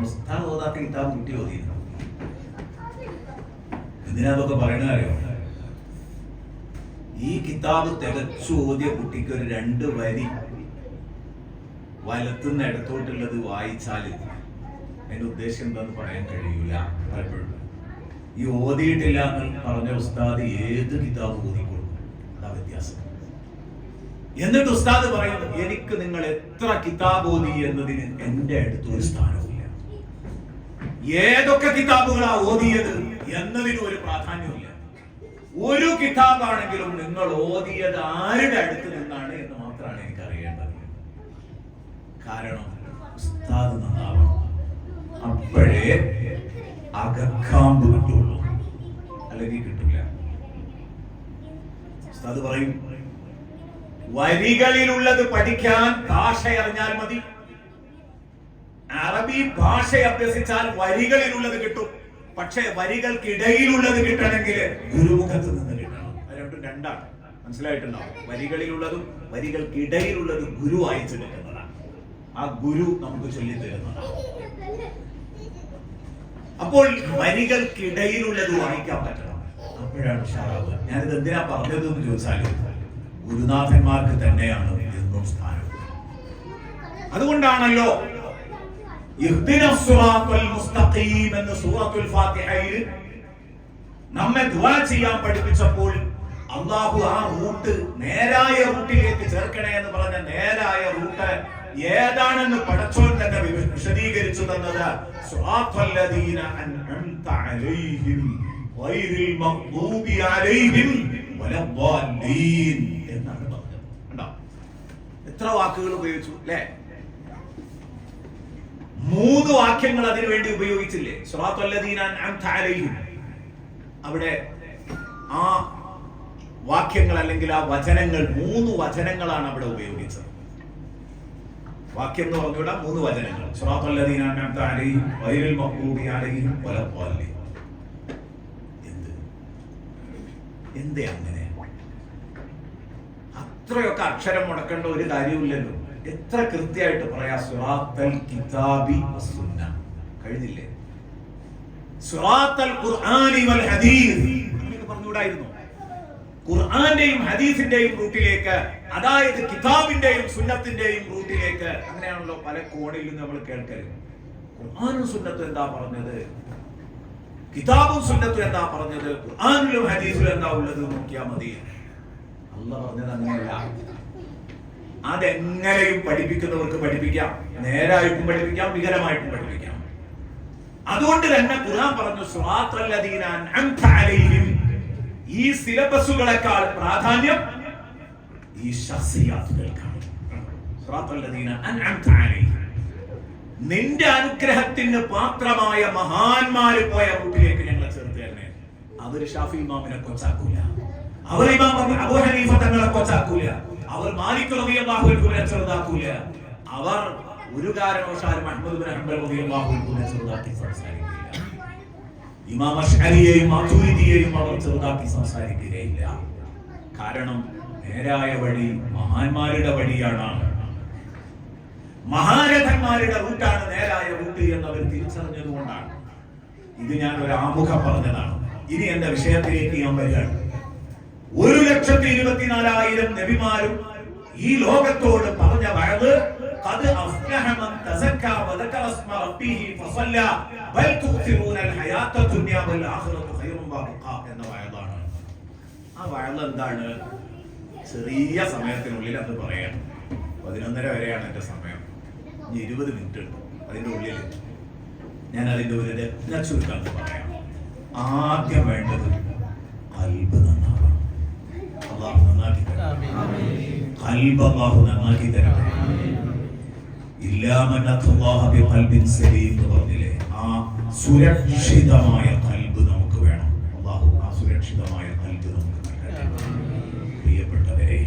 ഉസ്താദ് ഓതാത്ത കിതാബ് കുട്ടി ഓതിയിരുന്നു. എന്തിനാതൊക്കെ പറയണ അറിയോ? ഈ കിതാബ് തികച്ചു ഓതിയ കുട്ടിക്ക് ഒരു 2 വരി വലത്തുനിന്ന് ഇടത്തോട്ടുള്ളത് വായിച്ചാൽ അതിന്റെ ഉദ്ദേശം എന്താന്ന് പറയാൻ കഴിയൂല. പലപ്പോഴും ഈ ഓതിയിട്ടില്ല എന്ന് പറഞ്ഞ ഉസ്താദ് ഏത് കിതാബ് ഓതിക്കൊള്ളും, അതാ വ്യത്യാസം. എന്നിട്ട് ഉസ്താദ് പറയുന്നു, എനിക്ക് നിങ്ങൾ എത്ര കിതാബ് ഓതി എന്നതിന് എന്റെ അടുത്ത് ഒരു സ്ഥാനവുമില്ല. ഏതൊക്കെ കിതാബുകളാ ഓതിയത് എന്നതിന് ഒരു പ്രാധാന്യമില്ല. ഒരു കിതാബാണെങ്കിലും നിങ്ങൾ ഓതിയത് ആരുടെ അടുത്ത് നിന്നാണ് എന്ന് മാത്രമാണ് എനിക്ക് അറിയേണ്ടത്. കാരണം ഉസ്താദ് നന്നാവണം, അപ്പോഴേ അകക്കാമ്പ് കിട്ടുള്ളൂ, അല്ലെങ്കിൽ കിട്ടില്ല. ഉസ്താദ് പറയും, വരികളിലുള്ളത് പഠിക്കാൻ ഭാഷ അറിഞ്ഞാൽ മതി. അറബി ഭാഷ അഭ്യസിച്ചാൽ വരികളിലുള്ളത് കിട്ടും. പക്ഷെ വരികൾക്കിടയിലുള്ളത് കിട്ടണമെങ്കിൽ ഗുരുമുഖത്ത് നിന്ന് കിട്ടണം. അത് രണ്ടും രണ്ടാണ്. മനസ്സിലായിട്ടുണ്ടാവും. വരികളിലുള്ളതും വരികൾക്കിടയിലുള്ളതും ഗുരു വായിച്ചു കിട്ടുന്നതാണ്. ആ ഗുരു നമുക്ക് ചൊല്ലി തരുന്നതാണ്. അപ്പോൾ വരികൾക്കിടയിലുള്ളത് വായിക്കാൻ പറ്റണം, അപ്പോഴാണ് ഉഷാറാവുക. ഞാനിത് എന്തിനാ പറഞ്ഞത് എന്ന് ചോദിച്ചാൽ, ഗുരുനാഥന്മാർക്ക് തന്നെയാണ് എന്നും സ്ഥാനം. അതുകൊണ്ടാണല്ലോ ഇഹ്ദിനസ് സിറാത്തൽ മുസ്തഖീം എന്ന സൂറത്തുൽ ഫാത്തിഹയിൽ നമ്മെ ദുആ ചെയ്യാൻ പഠിപ്പിച്ചപ്പോൾ അല്ലാഹു ആ റൂട്ട് നേരായ റൂട്ടിലേക്ക് ചേർക്കണേ എന്ന് പറഞ്ഞ നേരായ റൂട്ട് ഏതാണെന്ന് പടച്ചോൻ തന്നെ വിശദീകരിച്ചു തന്നത് സിറാത്തൽ ലദീന അൻഅംത അലൈഹിം ഗൈറിൽ മഗ്ദൂബി അലൈഹിം വലദ്ദാലീൻ എന്നാണ് പറഞ്ഞത്. കണ്ടോ, എത്ര വാക്കുകൾ ഉപയോഗിച്ചു അല്ലേ? 3 വാക്യങ്ങൾ അതിനു വേണ്ടി ഉപയോഗിച്ചില്ലേ? സിറാത്തൽ ലദീന അൻഅംത അലൈഹിം. അവിടെ ആ വാക്യങ്ങൾ അല്ലെങ്കിൽ ആ വചനങ്ങൾ 3 വചനങ്ങളാണ് അവിടെ ഉപയോഗിച്ചത്. വാക്യം എന്ന് പറഞ്ഞുകൂടാ, 3 വചനങ്ങൾ. സിറാത്തൽ ലദീന അൻഅംത അലൈഹിം ഗൈറിൽ മഗ്ദൂബി അലൈഹിം വലദ്ദാലീൻ. എന്തേ അങ്ങനെ? അത്രയൊക്കെ അക്ഷരം മുടക്കേണ്ട ഒരു കാര്യമില്ലല്ലോ. എത്ര കൃത്യമായിട്ട് പറയാ, സിറാത്തൽ കിതാബി വസ്സുന്ന. കഴിഞ്ഞില്ലേ? സിറാത്തൽ ഖുർആനി വൽ ഹദീസ് അങ്ങനെയൊക്കെ പറഞ്ഞുകൂടായിരുന്നു? ഖുർആന്റെയും ഹദീസിന്റെയും റൂട്ടിലേക്ക്, അതായത് കിതാബിന്റെയും സുന്നത്തിന്റെയും റൂട്ടിലേക്ക്. അങ്ങനെയാണല്ലോ പല കോണിലും നമ്മൾ കേൾക്കല്. ഖുർആനും സുന്നത്തും എന്താ പറഞ്ഞത്, കിതാബും സുന്നത്തും എന്താ പറഞ്ഞത്, ഖുർആനിലും ഹദീസിലും എന്താ ഉള്ളത് നോക്കിയാൽ മതി. അല്ലാഹ് പറഞ്ഞത് അങ്ങനെയല്ല. അതെങ്ങനെയും പഠിപ്പിക്കുന്നവർക്ക് പഠിപ്പിക്കാം, നേരായിട്ടും പഠിപ്പിക്കാം, വികലമായിട്ടും പഠിപ്പിക്കാം. അതുകൊണ്ട് തന്നെ ഖുർആൻ പറഞ്ഞു സിറാത്തൽ ലദീന അൻഅംത അലൈഹിം. ഈ സിലബസുകളെക്കാൾ പ്രാധാന്യം ഈ ശഖ്സിയാത്തുകൾക്കാണ്. സിറാത്തൽ ലദീന അൻഅംത അലൈഹിം. നിന്റെ അനുഗ്രഹത്തിന് പാത്രമായ മഹാന്മാര് പോയ റൂട്ടിലേക്ക് ഞങ്ങളെ ചേർത്ത് തരണേ. അവര് ഷാഫി ഇമാമിനെ കൊച്ചാക്കൂല, അവർ ഇമാം അബൂ ഹനീഫ തങ്ങളെ കൊച്ചാക്കൂല, അവർ മാലിക് റളിയല്ലാഹു അൻഹുവിനെ ചെറുതാക്കൂല, അവർ ഒരു കാരണവശാലും അഹ്മദ് ബിൻ ഹംബൽ റളിയല്ലാഹു അൻഹുവിനെ ചെറുതാക്കി സംസാരിക്കില്ല, ഇമാം അശ്അരിയെയും മാതുരിദിയെയും അവർ ചെറുതാക്കി സംസാരിക്കുകയില്ല. കാരണം നേരായ വഴി മഹാന്മാരുടെ വഴിയാണ്, മഹാരഥന്മാരുടെ റൂട്ടാണ് നേരായ റൂട്ട് എന്നവർ തിരിച്ചറിഞ്ഞതുകൊണ്ടാണ്. ഇത് ഞാൻ ഒരു ആമുഖം പറഞ്ഞതാണ്. ഇനി എന്റെ വിഷയത്തിലേക്ക് ഞാൻ വരികയാണ്. 1,24,000 നബിമാരും ഈ ലോകത്തോട് പറഞ്ഞ വഅദ് ഖദ് അഫ്ലഹ മൻ തസക്ക വദകറ ഇസ്മ റബ്ബിഹി ഫസല്ല ബൽ തുസിറൂനൽ ഹയാത്ത ദുനിയ വൽ ആഖിറതു ഖൈറുൻ വഅബ്ഖ എന്ന വഅദാണ്. ആ വഅദ് എന്താണ്? ചെറിയ സമയത്തിനുള്ളിൽ അത് പറയാം. 11:30 വരെയാണ് എന്റെ സമയം. 20 മിനിറ്റ് ഉണ്ട്. അതിന്റെ ഉള്ളിൽ ഞാൻ അതിന്റെ ഒരു ചുരുക്കം പറയാം. ആദ്യം വേണ്ടത് ഖൽബ് നന്നാവണം. അല്ലാഹു നന്നാക്കി തരട്ടെ. ഖൽബ് അല്ലാഹു നന്നാക്കി തരട്ടെ. ഇല്ലാ മൻ അല്ലാഹ ബിഖൽബിൻ സലീം എന്ന് പറഞ്ഞില്ലേ, ആ സുരക്ഷിതമായ ഖൽബ് നമുക്ക് വേണം. അല്ലാഹു ആ സുരക്ഷിതമായ ഖൽബ് നമുക്ക് നൽകട്ടെ. പ്രിയപ്പെട്ടവരെ,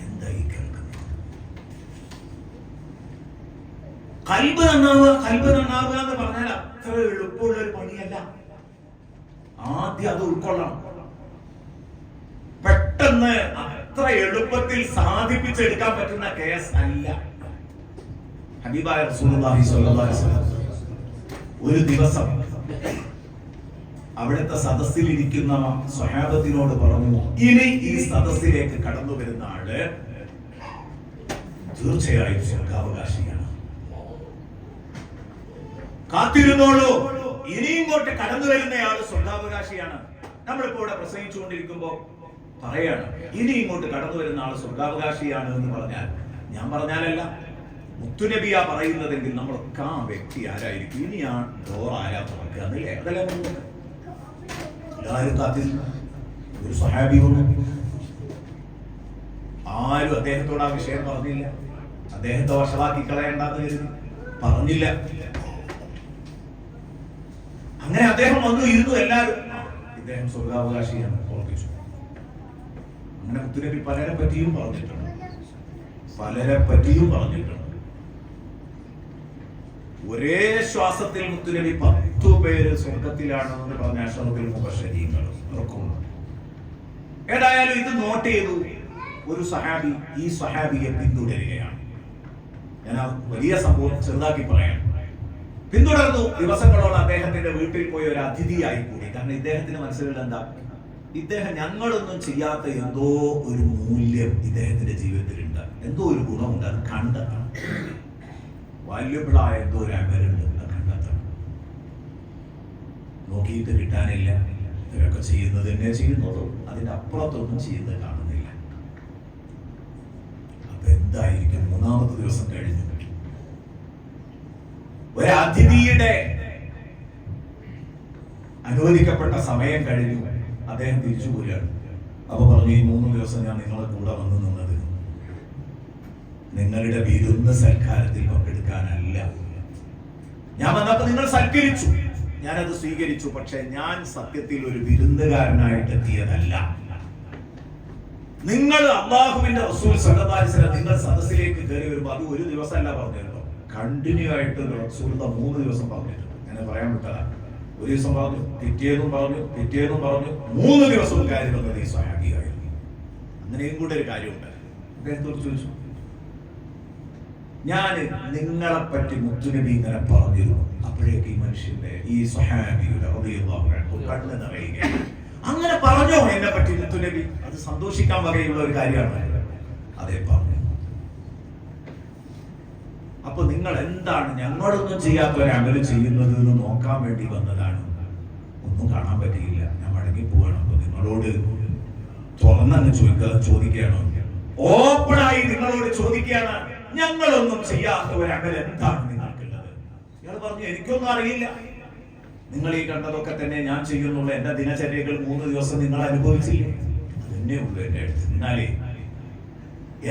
എന്തായി കേൾക്കുന്നത്? ഖൽബ് നന്നാവുക എന്ന് പറഞ്ഞാൽ അത്ര എളുപ്പമുള്ള ഒരു പണിയല്ല. ആദ്യം അത് ഉൾക്കൊള്ളണം. പെട്ടെന്ന് അത്ര എളുപ്പത്തിൽ സാധിപ്പിച്ചെടുക്കാൻ പറ്റുന്ന കേസ് അല്ല. ഹബീബായ റസൂലുള്ളാഹി സ്വല്ലല്ലാഹു അലൈഹി വസല്ലം ഒരു ദിവസം അവിടുത്തെ സദസ്സിലിരിക്കുന്ന സ്വഹാബത്തിനോട് പറഞ്ഞു, ഇനി ഈ സദസ്സിലേക്ക് കടന്നു വരുന്ന ആള് തീർച്ചയായും സ്വർഗാവകാശിയാണ്, കാത്തിരുന്നോളൂ, ഇനി ഇങ്ങോട്ട് കടന്നു വരുന്നയാള് സ്വർഗാവകാശിയാണ്. നമ്മളിപ്പോ ഇവിടെ പ്രസംഗിച്ചുകൊണ്ടിരിക്കുമ്പോ പറയാണ്, ഇനി ഇങ്ങോട്ട് കടന്നു വരുന്ന ആള് സ്വർഗാവകാശിയാണ് എന്ന് പറഞ്ഞാൽ, ഞാൻ പറഞ്ഞാലല്ല, മുത്തുനബിയാ പറയുന്നതെങ്കിൽ നമ്മളൊക്കെ ആ വ്യക്തി ആരായിരിക്കും, ഇനി ആ ഡോർ ആരാ തുറക്കുക എന്നല്ലേ, അതല്ലേ പറഞ്ഞത്. എല്ലാവരും കാത്തിരുന്നു. ഒരു സ്വഹാബി വന്നു, ആരും അദ്ദേഹത്തോട് ആ വിഷയം പറഞ്ഞില്ല, അദ്ദേഹത്തെ വഷളാക്കി കളയണ്ടെന്ന് കരുതി പറഞ്ഞില്ല. അങ്ങനെ അദ്ദേഹം വന്നു ഇരുന്നു, എല്ലാവരും ഇദ്ദേഹം സ്വർഗാവകാശിയാണ് ഉറപ്പിച്ചു. അങ്ങനെ മുത്തുനബി പലരെ പറ്റിയും പറഞ്ഞിട്ടുണ്ട്. ഒരേ ശ്വാസത്തിൽ മുത്തുനബി 10 പേര് സ്വർഗത്തിലാണെന്ന് പറഞ്ഞ അഷ്റഫുൽ മുബശ്ശരീങ്ങൾ ഉറക്കുന്നു. ഏതായാലും ഇത് നോട്ട് ചെയ്തു ഒരു സഹാബി ഈ സഹാബിയെ പിന്തുടരുകയാണ്. ഞാൻ ആ വലിയ സംഭവം ചെറുതാക്കി പറയാം. പിന്തുടർന്നു. ദിവസങ്ങളോളം അദ്ദേഹത്തിന്റെ വീട്ടിൽ പോയി ഒരു അതിഥിയായി കൂടി. കാരണം ഇദ്ദേഹത്തിന്റെ മനസ്സിലുള്ള എന്താ, ഇദ്ദേഹം ഞങ്ങളൊന്നും ചെയ്യാത്ത എന്തോ ഒരു മൂല്യം ഇദ്ദേഹത്തിന്റെ ജീവിതത്തിലുണ്ട്, എന്തോ ഒരു ഗുണമുണ്ട്, അത് കണ്ടെത്തണം. വാല്യബിളായ എന്തോ ഒരു അമലുണ്ട്, അത് കണ്ടെത്തണം. നോക്കിയിട്ട് കിട്ടാനില്ല. ഇവരൊക്കെ ചെയ്യുന്നത് തന്നെ ചെയ്യുന്നുള്ളൂ, അതിന്റെ അപ്പുറത്തൊന്നും ചെയ്യുന്നത് കാണുന്നില്ല. അപ്പൊ എന്തായിരിക്കും? 3-ാമത്തെ ദിവസം കഴിഞ്ഞു. ഒരു അതിഥിയുടെ അനുവദിക്കപ്പെട്ട സമയം കഴിഞ്ഞു. അദ്ദേഹം തിരിച്ചു പോവുകയാണ്. അപ്പൊ പറഞ്ഞു, ഈ 3 ദിവസം ഞാൻ നിങ്ങളെ കൂടെ വന്നു നിന്നത് നിങ്ങളുടെ വിരുന്ന് സൽക്കാരത്തിൽ പങ്കെടുക്കാനല്ല. ഞാൻ വന്നപ്പോ നിങ്ങൾ സൽക്കരിച്ചു, ഞാനത് സ്വീകരിച്ചു. പക്ഷെ ഞാൻ സത്യത്തിൽ ഒരു വിരുന്നുകാരനായിട്ട് എത്തിയതല്ല. നിങ്ങൾ അല്ലാഹുവിന്റെ റസൂൽ സല്ലല്ലാഹു അലൈഹി വസല്ലം നിങ്ങൾ സദസ്സിലേക്ക് കയറി വരുമ്പോൾ അത് ഒരു ദിവസമല്ല പറഞ്ഞല്ലോ, കണ്ടിന്യൂ ആയിട്ട് റസൂൽ 3 ദിവസം പറഞ്ഞിട്ടുണ്ട്. ഞാൻ പറയാൻ വിട്ടതാ. ഒരു ദിവസം പറഞ്ഞു, പിറ്റേന്നും പറഞ്ഞു, 3 ദിവസവും കാര്യം വന്നത് ഈ സ്വഹാബിയായിരുന്നു. അങ്ങനെയും കൂടെ ഒരു കാര്യമുണ്ട്. അദ്ദേഹത്തോട് ചോദിച്ചു, ഞാൻ നിങ്ങളെ പറ്റി മുത്തുനബി ഇങ്ങനെ പറഞ്ഞിരുന്നു. അപ്പോഴേക്ക് ഈ മനുഷ്യന്റെ ഈ സ്വഹാബിയുടെ റളിയല്ലാഹു അൻഹു കണ്ണ് നിറയുകയാണ്. അങ്ങനെ പറഞ്ഞോ എന്നെ പറ്റി മുത്തുനബി? അത് സന്തോഷിക്കാൻ വകയുള്ള ഒരു കാര്യമാണ്. അതേ പറഞ്ഞു. അപ്പൊ നിങ്ങൾ എന്താണ് ഞങ്ങളൊന്നും ചെയ്യാത്ത ഒരു അമല് ചെയ്യുന്നത് എന്ന് നോക്കാൻ വേണ്ടി വന്നതാണ്. ഒന്നും കാണാൻ പറ്റിയില്ല, ഞാൻ മടങ്ങി പോവാണ്. അപ്പൊ നിങ്ങളോട് തുറന്നങ്ങ് ചോദിക്കുകയാണോ, ഓപ്പണായി നിങ്ങളോട് ചോദിക്കുകയാണ്, ഞങ്ങളൊന്നും ചെയ്യാത്ത ഒരു അമൽ എന്താണ് നിങ്ങൾക്കുള്ളത്? ഇയാൾ പറഞ്ഞു, എനിക്കൊന്നും അറിയില്ല, നിങ്ങൾ ഈ കണ്ടതൊക്കെ തന്നെ ഞാൻ ചെയ്യുന്നുള്ള എന്റെ ദിനചര്യകൾ 3 ദിവസം നിങ്ങൾ അനുഭവിച്ചില്ലേ, അതന്നെ ഉള്ളൂ എന്റെ അടുത്ത്. എന്നാലേ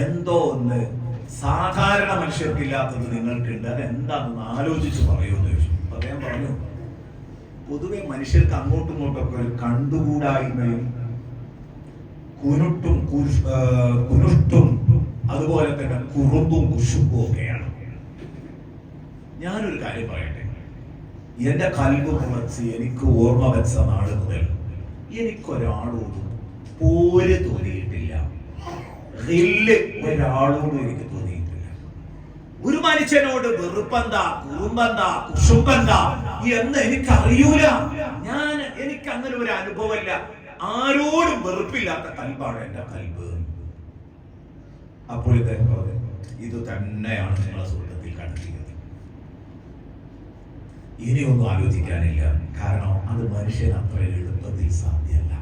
എന്തോ ഒന്ന് സാധാരണ മനുഷ്യർക്കില്ലാത്തത് നിങ്ങൾക്കുണ്ട്, അതെന്താണെന്ന് ആലോചിച്ച് പറയുമെന്ന് ചോദിച്ചു. അദ്ദേഹം പറഞ്ഞു, പൊതുവെ മനുഷ്യർക്ക് അങ്ങോട്ടും ഇങ്ങോട്ടൊക്കെ ഒരു കണ്ടുകൂടായ്മയും കുനുഷ്ടും അതുപോലെ തന്നെ കുറുമ്പും കുശുമ്പും ഒക്കെയാണ്. ഞാനൊരു കാര്യം പറയട്ടെ, എന്റെ കൽബ് മുളച്ച് എനിക്ക് ഓർമ്മ വെച്ച നാട് മുതൽ എനിക്കൊരാളോടും പോര് തോന്നിയിട്ടില്ല, ഒരാളോടും എനിക്ക് തോന്നിയിട്ടില്ല. ഒരു മനുഷ്യനോട് വെറുപ്പെന്താ, കുറുമ്പെന്താ, കുശുമ്പെന്താ എന്ന് എനിക്കറിയൂല. എനിക്ക് അങ്ങനെ ഒരു അനുഭവമില്ല. ആരോടും വെറുപ്പില്ലാത്ത കൽബാണ് എന്റെ കൽബ്. അപ്പോൾ ഇദ്ദേഹം പറഞ്ഞു, ഇത് തന്നെയാണ് നിങ്ങളെ സ്വർഗത്തിൽ കണ്ടെത്തിയത്. ഇനിയൊന്നും ആലോചിക്കാനില്ല, കാരണം അത് മനുഷ്യൻ അത്ര എളുപ്പത്തിൽ സാധ്യമല്ല.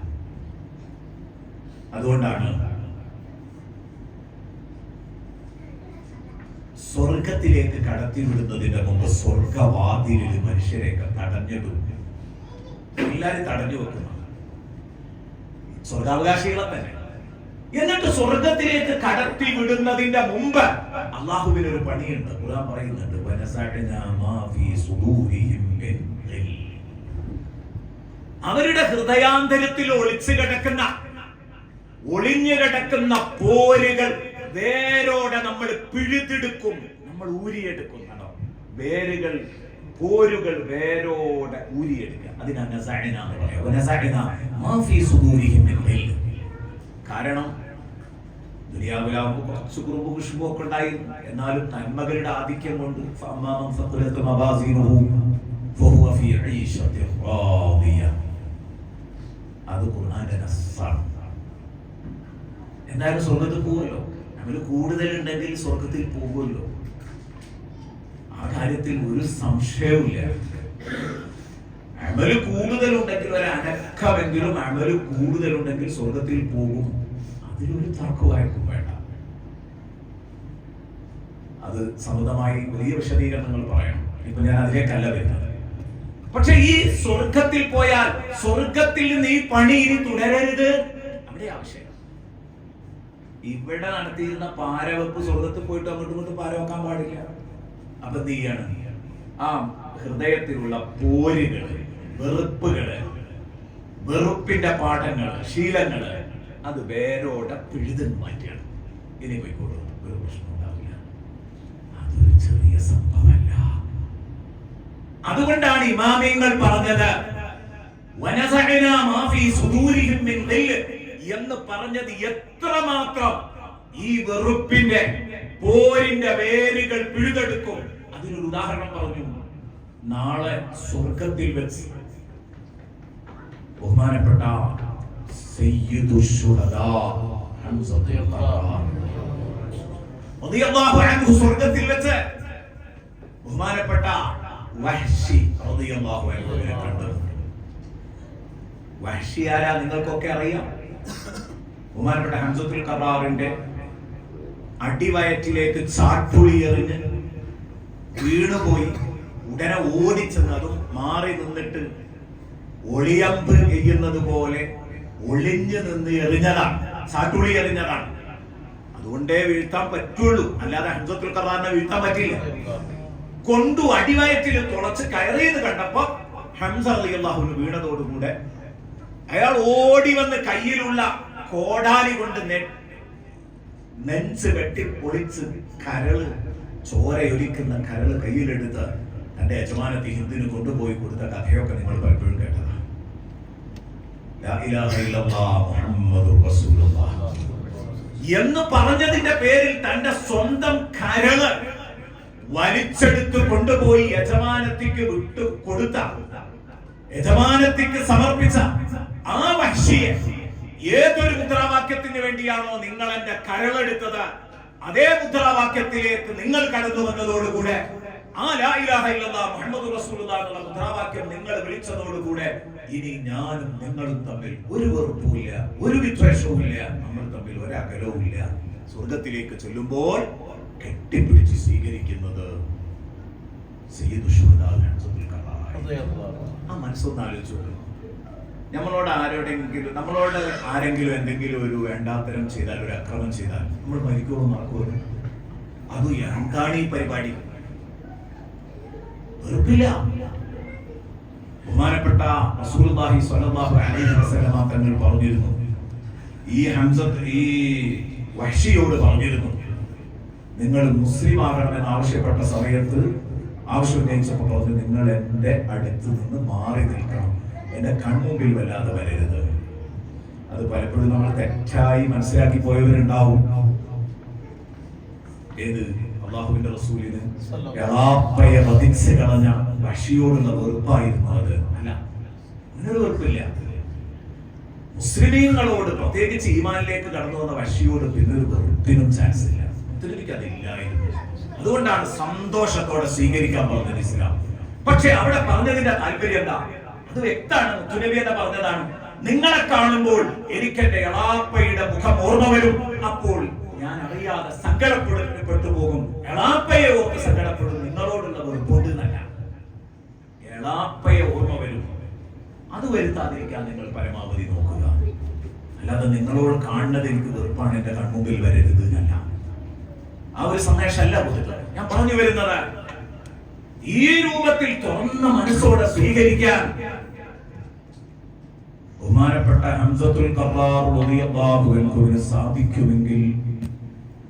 അതുകൊണ്ടാണ് സ്വർഗത്തിലേക്ക് കടത്തിവിടുന്നതിന് മുമ്പ് സ്വർഗവാതിലിൽ മനുഷ്യരെയൊക്കെ തടഞ്ഞിടും. എല്ലാരും തടഞ്ഞു വെക്കുന്നു, സ്വർഗാവകാശികളെ തന്നെ. എന്നിട്ട് സ്വർഗത്തിലേക്ക് കടത്തി വിടുന്നതിന്റെ മുമ്പ് അള്ളാഹുവിന് ഒരു പണിയുണ്ട്. ഖുർആൻ പറയുന്നുണ്ട്, അവരുടെ ഹൃദയാന്തരത്തിൽ ഒളിഞ്ഞു കിടക്കുന്ന പോരുകൾ വേരോടെ നമ്മൾ പിഴുതെടുക്കും, നമ്മൾ ഊരിയെടുക്കും. പോരുകൾ വേരോടെ ഊരിയെടുക്കുക. അതിനാണ് കാരണം ദുനിയാവിലാവുമ്പോൾ കുറച്ച് കുറുമ്പ് കുശുമ്പൊക്കെ ഉണ്ടായിരുന്നു. എന്നാലും നന്മകളുടെ ആധിക്യം കൊണ്ട് അത് ഖുർആന്റെ നസ്സാണ്. എന്തായാലും സ്വർഗത്തിൽ പോകുമല്ലോ, നമ്മൾ കൂടുതലുണ്ടെങ്കിൽ സ്വർഗത്തിൽ പോകുമല്ലോ, ആ കാര്യത്തിൽ ഒരു സംശയവുമില്ല. അമല് കൂടുതലുണ്ടെങ്കിൽ ഒരു അനക്കമെങ്കിലും അമല് കൂടുതലുണ്ടെങ്കിൽ സ്വർഗത്തിൽ പോകും, അതിലൊരു തർക്കമായിരിക്കും വേണ്ട. അത് സമൃദ്ധമായി വലിയ വിശദീകരണങ്ങൾ പറയണം, ഇപ്പൊ ഞാൻ അതിലേക്കല്ല വരുന്നത്. പക്ഷെ ഈ സ്വർഗത്തിൽ പോയാൽ സ്വർഗത്തിൽ നിന്ന് ഈ പണി ഇനി തുടരരുത്, അവിടെ ആവശ്യം. ഇവിടെ നടത്തിയിരുന്ന പാരവെപ്പ് സ്വർഗത്തിൽ പോയിട്ട് അങ്ങോട്ടും ഇങ്ങോട്ടും പാരവെക്കാൻ പാടില്ല. അപ്പൊ എന്ത് ചെയ്യാണ്? ആ ഹൃദയത്തിലുള്ള പോരുകള്, വെറുപ്പുകള്, വെറുപ്പിന്റെ പാഠങ്ങള്, ശീലങ്ങള്, അത് വേരോടെ പിഴുതു മാറ്റിയാണ്. ഇനി പോയിക്കോളൂ, ഒരു പ്രശ്നം ഉണ്ടാവില്ല. അതൊരു ചെറിയ സംഭവമല്ല. അതുകൊണ്ടാണ് ഇമാമിയങ്ങൾ പറഞ്ഞത് വനസഅനാ മാ ഫീ സുദൂരിഹിം മിൻ ഖില്ല് എന്ന് പറഞ്ഞത്. എത്രമാത്രം ഈ വെറുപ്പിന്റെ പോരിന്റെ വേരുകൾ പിഴുതെടുക്കും. അതിനൊരു ഉദാഹരണം പറഞ്ഞു. നാളെ സ്വർഗത്തിൽ വെച്ച് ബഹുമാനപ്പെട്ട സയ്യിദുശ് ശുഹദാ ഹംസ റളിയല്ലാഹു അൻഹു സ്വർഗത്തിൽ വെച്ച് ബഹുമാനപ്പെട്ട വഹ്ശി റളിയല്ലാഹു അൻഹുവിനെ കണ്ടു. വഹ്ശി ആരാ നിങ്ങൾക്കൊക്കെ അറിയാം. ബഹുമാനപ്പെട്ട ഹംസത്തുൽ ഖറാറിന്റെ അടിവയറ്റിലേക്ക് ചാട്ടുളി എറിഞ്ഞ് വീണുപോയി. ഉടനെ ഓടിച്ചെന്നതും മാറി നിന്നിട്ട് ഒളിയമ്പ് ചെയ്യുന്നത് പോലെ ഒളിഞ്ഞു നിന്ന് എറിഞ്ഞതാണ്, ചാട്ടുളി എറിഞ്ഞതാണ്. അതുകൊണ്ടേ വീഴ്ത്താൻ പറ്റുള്ളൂ, അല്ലാതെ ഹംസത്തുൽ ഖറാറിനെ വീഴ്ത്താൻ പറ്റില്ല. കൊണ്ടു അടിവയറ്റിൽ തുളച്ച് കയറിയെന്ന് കണ്ടപ്പോ ഹംസ റളിയല്ലാഹു അൻഹു വീണതോടുകൂടെ അയാൾ ഓടി വന്ന് കയ്യിലുള്ള കോടാലി കൊണ്ട് നെഞ്ച് വെട്ടി പൊളിച്ച് കരള് ചോരയൊലിക്കുന്ന കരള് കയ്യിലെടുത്ത് തന്റെ യജമാനത്തി ഹിന്ദിന് കൊണ്ടുപോയി കൊടുത്ത കഥയൊക്കെ നിങ്ങൾ പലപ്പോഴും കേട്ടതാണ്. ലാ ഇലാഹ ഇല്ലല്ലാഹ് മുഹമ്മദുർ റസൂലുള്ളാഹ് എന്ന് പറഞ്ഞതിന്റെ പേരിൽ തന്റെ സ്വന്തം കരള് വലിച്ചെടുത്ത് കൊണ്ടുപോയി യജമാനത്തിക്ക് വിട്ടു കൊടുത്ത, യജമാനത്തിക്ക് സമർപ്പിച്ച ആ വഹ്ശിയെ ഏതൊരു മുദ്രാവാക്യത്തിന് വേണ്ടിയാണോ നിങ്ങൾ എന്റെ കരളെടുത്തത്, അതേ മുദ്രാവാക്യത്തിലേക്ക് നിങ്ങൾ കടന്നു വന്നതോടുകൂടെ, ആ ലാ ഇലാഹ ഇല്ലല്ലാഹ് മുഹമ്മദുർ റസൂലുള്ളാഹ് എന്നുള്ള മുദ്രാവാക്യം നിങ്ങൾ വിളിച്ചതോടുകൂടെ ഇനി ഞാനും നിങ്ങളും തമ്മിൽ ഒരു വെറുപ്പുമില്ല, ഒരു വിദ്വേഷവുമില്ല, നമ്മൾ തമ്മിൽ ഒരകലവുമില്ല. സ്വർഗത്തിലേക്ക് ചെല്ലുമ്പോൾ കെട്ടിപ്പിടിച്ച് സ്വീകരിക്കുന്നത് സയ്യിദുശ് ശുഹദാ ഹംസത്തുൽ ഖറാർ. ആ മനസ്സൊന്ന് ആലോചിച്ചു. നമ്മളോട് ആരെങ്കിലും എന്തെങ്കിലും ഒരു വേണ്ടാത്തരം ചെയ്താൽ, ഒരു അക്രമം ചെയ്താൽ നമ്മൾ മരിക്കുമോ നടക്കുമോ? അത് എന്താണ് ഈ പരിപാടി? വെറുപ്പില്ല. ബഹുമാനപ്പെട്ട റസൂലുള്ളാഹി സ്വല്ലല്ലാഹു അലൈഹി വസല്ലമ തങ്ങൾ പറഞ്ഞിരുന്നു, ഈ വഹ്ശിയോട് പറഞ്ഞിരുന്നു, നിങ്ങൾ മുസ്ലിം ആകണമെന്ന് ആവശ്യപ്പെട്ട സമയത്ത് ആവശ്യം ഉന്നയിച്ചപ്പോൾ പറഞ്ഞു, നിങ്ങൾ എന്റെ അടുത്ത് നിന്ന് മാറി നിൽക്കണം, എന്റെ കൺമുമ്പിൽ വല്ലാതെ വരരുത്. അത് പലപ്പോഴും നമ്മൾ തെറ്റായി മനസ്സിലാക്കി പോയവരുണ്ടാവും. ഏത് അള്ളാഹുവിന്റെ റസൂലിന് യറാപ്പയെ വധിച്ച് കളഞ്ഞ വഹ്ശിയോടുള്ള വെറുപ്പായിരുന്നു അത്. അല്ല, അങ്ങനൊരു വെറുപ്പില്ല. മുസ്ലിമീങ്ങളോട്, പ്രത്യേകിച്ച് ഈമാനിലേക്ക് കടന്നു വന്ന വഹ്ശിയോട് പിന്നെ ഒരു വെറുപ്പിനും ചാൻസ് ഇല്ല. അതില്ലായിരുന്നു. അതുകൊണ്ടാണ് സന്തോഷത്തോടെ സ്വീകരിക്കാൻ പറഞ്ഞത് ഇസ്ലാം. പക്ഷെ അവിടെ പറഞ്ഞതിന്റെ താല്പര്യം എന്താ? അത് വ്യക്തമാണ്. മുത്തുനബി എന്ന് പറഞ്ഞതാണ്, നിങ്ങളെ കാണുമ്പോൾ എനിക്ക് എന്റെ എളാപ്പയുടെ മുഖം ഓർമ്മ വരും, അപ്പോൾ ഞാൻ അറിയാതെ സങ്കടപ്പെട്ടു പോകും. എളാപ്പയെ ഓർത്ത് സങ്കടപ്പെടും, നിങ്ങളോടുള്ള വെറുപ്പൊന്നല്ല, എളാപ്പയെ ഓർമ്മ വരും. അത് വരുത്താതിരിക്കാൻ നിങ്ങൾ പരമാവധി നോക്കുക. അല്ലാതെ നിങ്ങളോട് കാണുന്നത് എനിക്ക് വെറുപ്പാണ്, എന്റെ കൺമുമ്പിൽ വരരുത് എന്നല്ല. ആ ഒരു സന്ദേശമല്ല കൊടുത്തത്. ഞാൻ പറഞ്ഞു വരുന്നത്, ഈ രൂപത്തിൽ തുറന്ന മനസ്സോടെ സ്വീകരിക്കാൻ ബഹുമാനപ്പെട്ട ഹംസത്തുൽ ഖറാർ റളിയല്ലാഹു അൻഹുവിന് സാധിക്കുമെങ്കിൽ,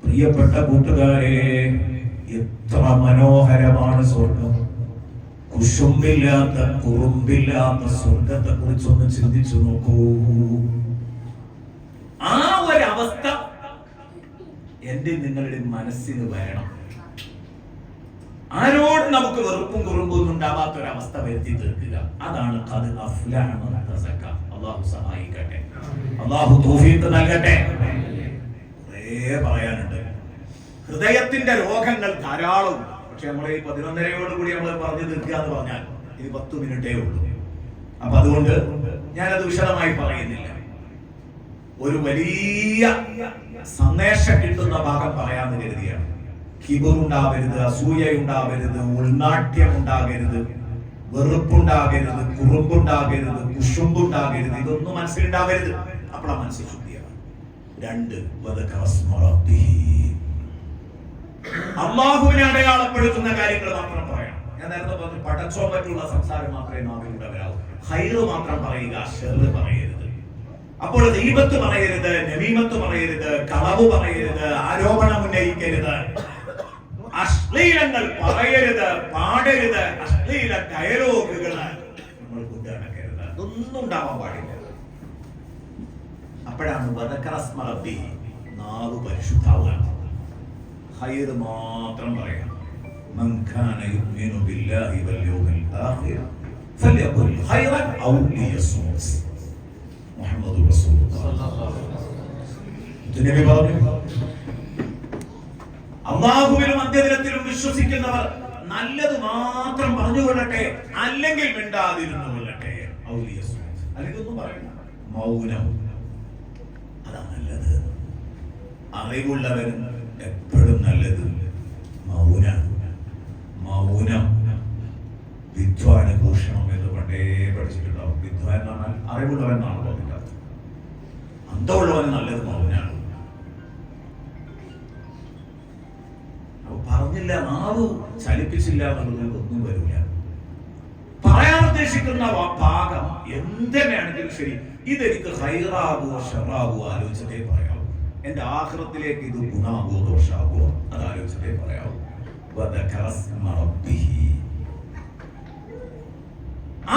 പ്രിയപ്പെട്ട കൂട്ടുകാരെ, എത്ര മനോഹരമാണ് സ്വർഗം. കുശുമ്പില്ലാത്ത, കുറുമ്പില്ലാത്ത സ്വർഗത്തെ കുറിച്ചൊന്ന് ചിന്തിച്ചു നോക്കൂ. ആ ഒരവസ്ഥ എന്റെ നിങ്ങളുടെ മനസ്സിന് വരണം. ആരോട് നമുക്ക് വെറുപ്പും കുറുമ്പും ഉണ്ടാവാത്തൊരവസ്ഥ വരുത്തി തീർക്കുക. അതാണ് ഖദ് അഫ്ലഹ മൻ തസക്ക. അള്ളാഹു സഹായിക്കട്ടെ, അള്ളാഹു തൗഫീഖ് നൽകട്ടെ. കുറേ പറയാനുണ്ട്. ഹൃദയത്തിന്റെ രോഗങ്ങൾ ധാരാളം. പക്ഷെ നമ്മൾ ഈ 11:30 കൂടി നമ്മൾ പറഞ്ഞു തീർക്കുക എന്ന് പറഞ്ഞാൽ ഇത് 10 മിനിറ്റേ ഉള്ളൂ. അപ്പൊ അതുകൊണ്ട് ഞാനത് വിശദമായി പറയുന്നില്ല. ഒരു വലിയ സന്ദേശം കിട്ടുന്ന ഭാഗം പറയാമെന്ന് കരുതിയാണ്. കിബറുണ്ടാവരുത്, അസൂയയുണ്ടാവരുത്, ഉൾനാട്യം ഉണ്ടാകരുത്, വെറുപ്പുണ്ടാകരുത്, കുറുമ്പുണ്ടാകരുത്, കുശുമ്പുണ്ടാകരുത്, ഇതൊന്നും മനസ്സിലുണ്ടാവരുത്. അപ്പോഴാ മനസ്സിൽ ശുദ്ധിയാണ്. 2, അള്ളാഹുവിനെ അടയാളപ്പെടുത്തുന്ന കാര്യങ്ങൾ മാത്രം പറയാം. ഞാൻ നേരത്തെ പറഞ്ഞു, പടച്ചോൻ പറ്റുള്ള സംസാരം മാത്രമേ നാവിലൂടെ വരാവൂ. ഖൈറ് മാത്രം പറയുക, ഷർറ് പറയരുത്. അപ്പോൾ ഗീബത്ത് പറയരുത്, നമീമത്ത് പറയരുത്, കളവ് പറയരുത്, ആരോപണം ഉന്നയിക്കരുത്, അശ്ലീലങ്ങൾ പറയരുത്, പാടരുത്, അശ്ലീല ഡയലോഗുകൾ നമ്മൾ കൊണ്ടുനടക്കരുത്. അതൊന്നും ഉണ്ടാവാൻ പാടില്ല. അപ്പോഴാണ് നാവ് പരിശുദ്ധാവുക. ഖൈറ് മാത്രം പറയാം. മൻ കാന യുമിനു ബില്ലാഹി വൽ യൗമിൽ ആഖിർ ഫല്യഖുൽ ഖൈറൻ ഔ ലിയസ്മുത്. മുഹമ്മദുർ റസൂലുള്ളാഹി. നബി പറഞ്ഞു, അല്ലാഹുവിലും അന്ത്യദിനത്തിലും വിശ്വസിക്കുന്നവർ നല്ലത് മാത്രം പറഞ്ഞുകൊള്ളട്ടെ, അല്ലെങ്കിൽ മിണ്ടാതിരുന്നു കൊള്ളട്ടെ. ഔ ലിയസ്മുത്, അല്ലെങ്കിൽ ഒന്നും പറയണ്ട, മൗനം. അതാ നല്ലത്. അറിവുള്ളവരും എപ്പോഴും നല്ലത് മൗനം. മൗനം. വിദ്വാന് ഭൂഷണം എന്ന് പണ്ടേ പഠിച്ചിട്ടുണ്ടാവും. വിദ്വാൻ എന്ന് പറഞ്ഞാൽ അറിവുള്ളവൻ എന്നാണ് പറഞ്ഞിട്ടുള്ളത്. അന്തമുള്ളവന് നല്ലത് മൗനാണ്. പറഞ്ഞില്ല, നാവ് ചലിപ്പിച്ചില്ല എന്നുള്ളത് ഒന്നും വരില്ല. പറയാൻ ഉദ്ദേശിക്കുന്ന ഭാഗം എന്തെന്നാണെങ്കിലും ശരി, ഇതെനിക്ക് ഹൈറാകുവോ ഷറാകുവോ ആലോചിച്ചിട്ടേ പറയാവൂ. എന്റെ ആഖിറത്തിലേക്ക് ഇത് ഗുണാകുവോ ദോഷാകുവോ അത് ആലോചിച്ചിട്ടേ പറയാവൂ.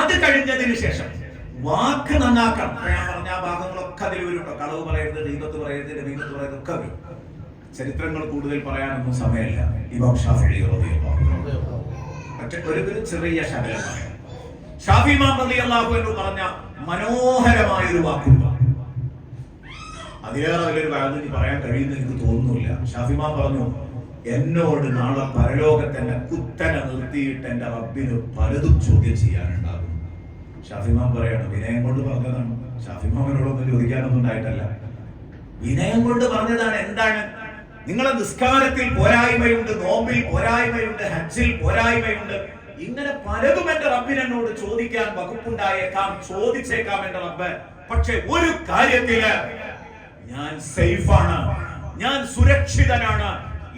അത് കഴിഞ്ഞതിന് ശേഷം വാക്ക് നന്നാക്കണം. ഞാൻ പറഞ്ഞ ആ ഭാഗങ്ങളൊക്കെ അതിൽ വരുന്നുണ്ടോ. കളവ് പറയരുത്, ദീപത്ത് പറയരുത്, നബീമത്ത് പറയരുത്, ഒക്കെ വരും. ചരിത്രങ്ങൾ കൂടുതൽ പറയാനൊന്നും സമയമില്ല. ഇമാം ഷാഫിഈ റളിയല്ലാഹു അൻഹു ഒരു ചെറിയ ശകലം പറയാം. ഷാഫി ഇമാം റളിയല്ലാഹു അൻഹു പറഞ്ഞ മനോഹരമായ ഒരു വാക്കുണ്ട്. അതിലേറെ വലിയൊരു വാക്ക് പറയാൻ കഴിയുമെന്ന് എനിക്ക് തോന്നുന്നില്ല. ഷാഫി ഇമാം പറഞ്ഞു, എന്നോട് നാളെ പരലോകത്ത് എന്നെ കുത്തനെ നിർത്തിയിട്ട് എന്റെ റബ്ബിന് പലതും ചോദ്യം ചെയ്യാനുണ്ടാകും. ഷാഫി ഇമാം പറയാണ്, വിനയം കൊണ്ട് പറഞ്ഞതാണ്. ഷാഫി ഇമാമിനോടൊന്നും ചോദിക്കാനൊന്നും ഉണ്ടായിട്ടല്ല, വിനയം കൊണ്ട് പറഞ്ഞതാണ്. എന്താണ്? നിങ്ങളെ നിസ്കാരത്തിൽ പോരായ്മയുണ്ട്, നോമ്പിൽ പോരായ്മയുണ്ട്, ഹജ്ജിൽ പോരായ്മയുണ്ട്, ഇങ്ങനെ പലതും എന്റെ റബ്ബിനോട് ചോദിക്കാൻ വകുപ്പുണ്ടായേക്കാം, ചോദിച്ചേക്കാം എന്റെ റബ്ബ്. പക്ഷെ ഒരു കാര്യത്തില് ഞാൻ സേഫാണ്, ഞാൻ സുരക്ഷിതനാണ്,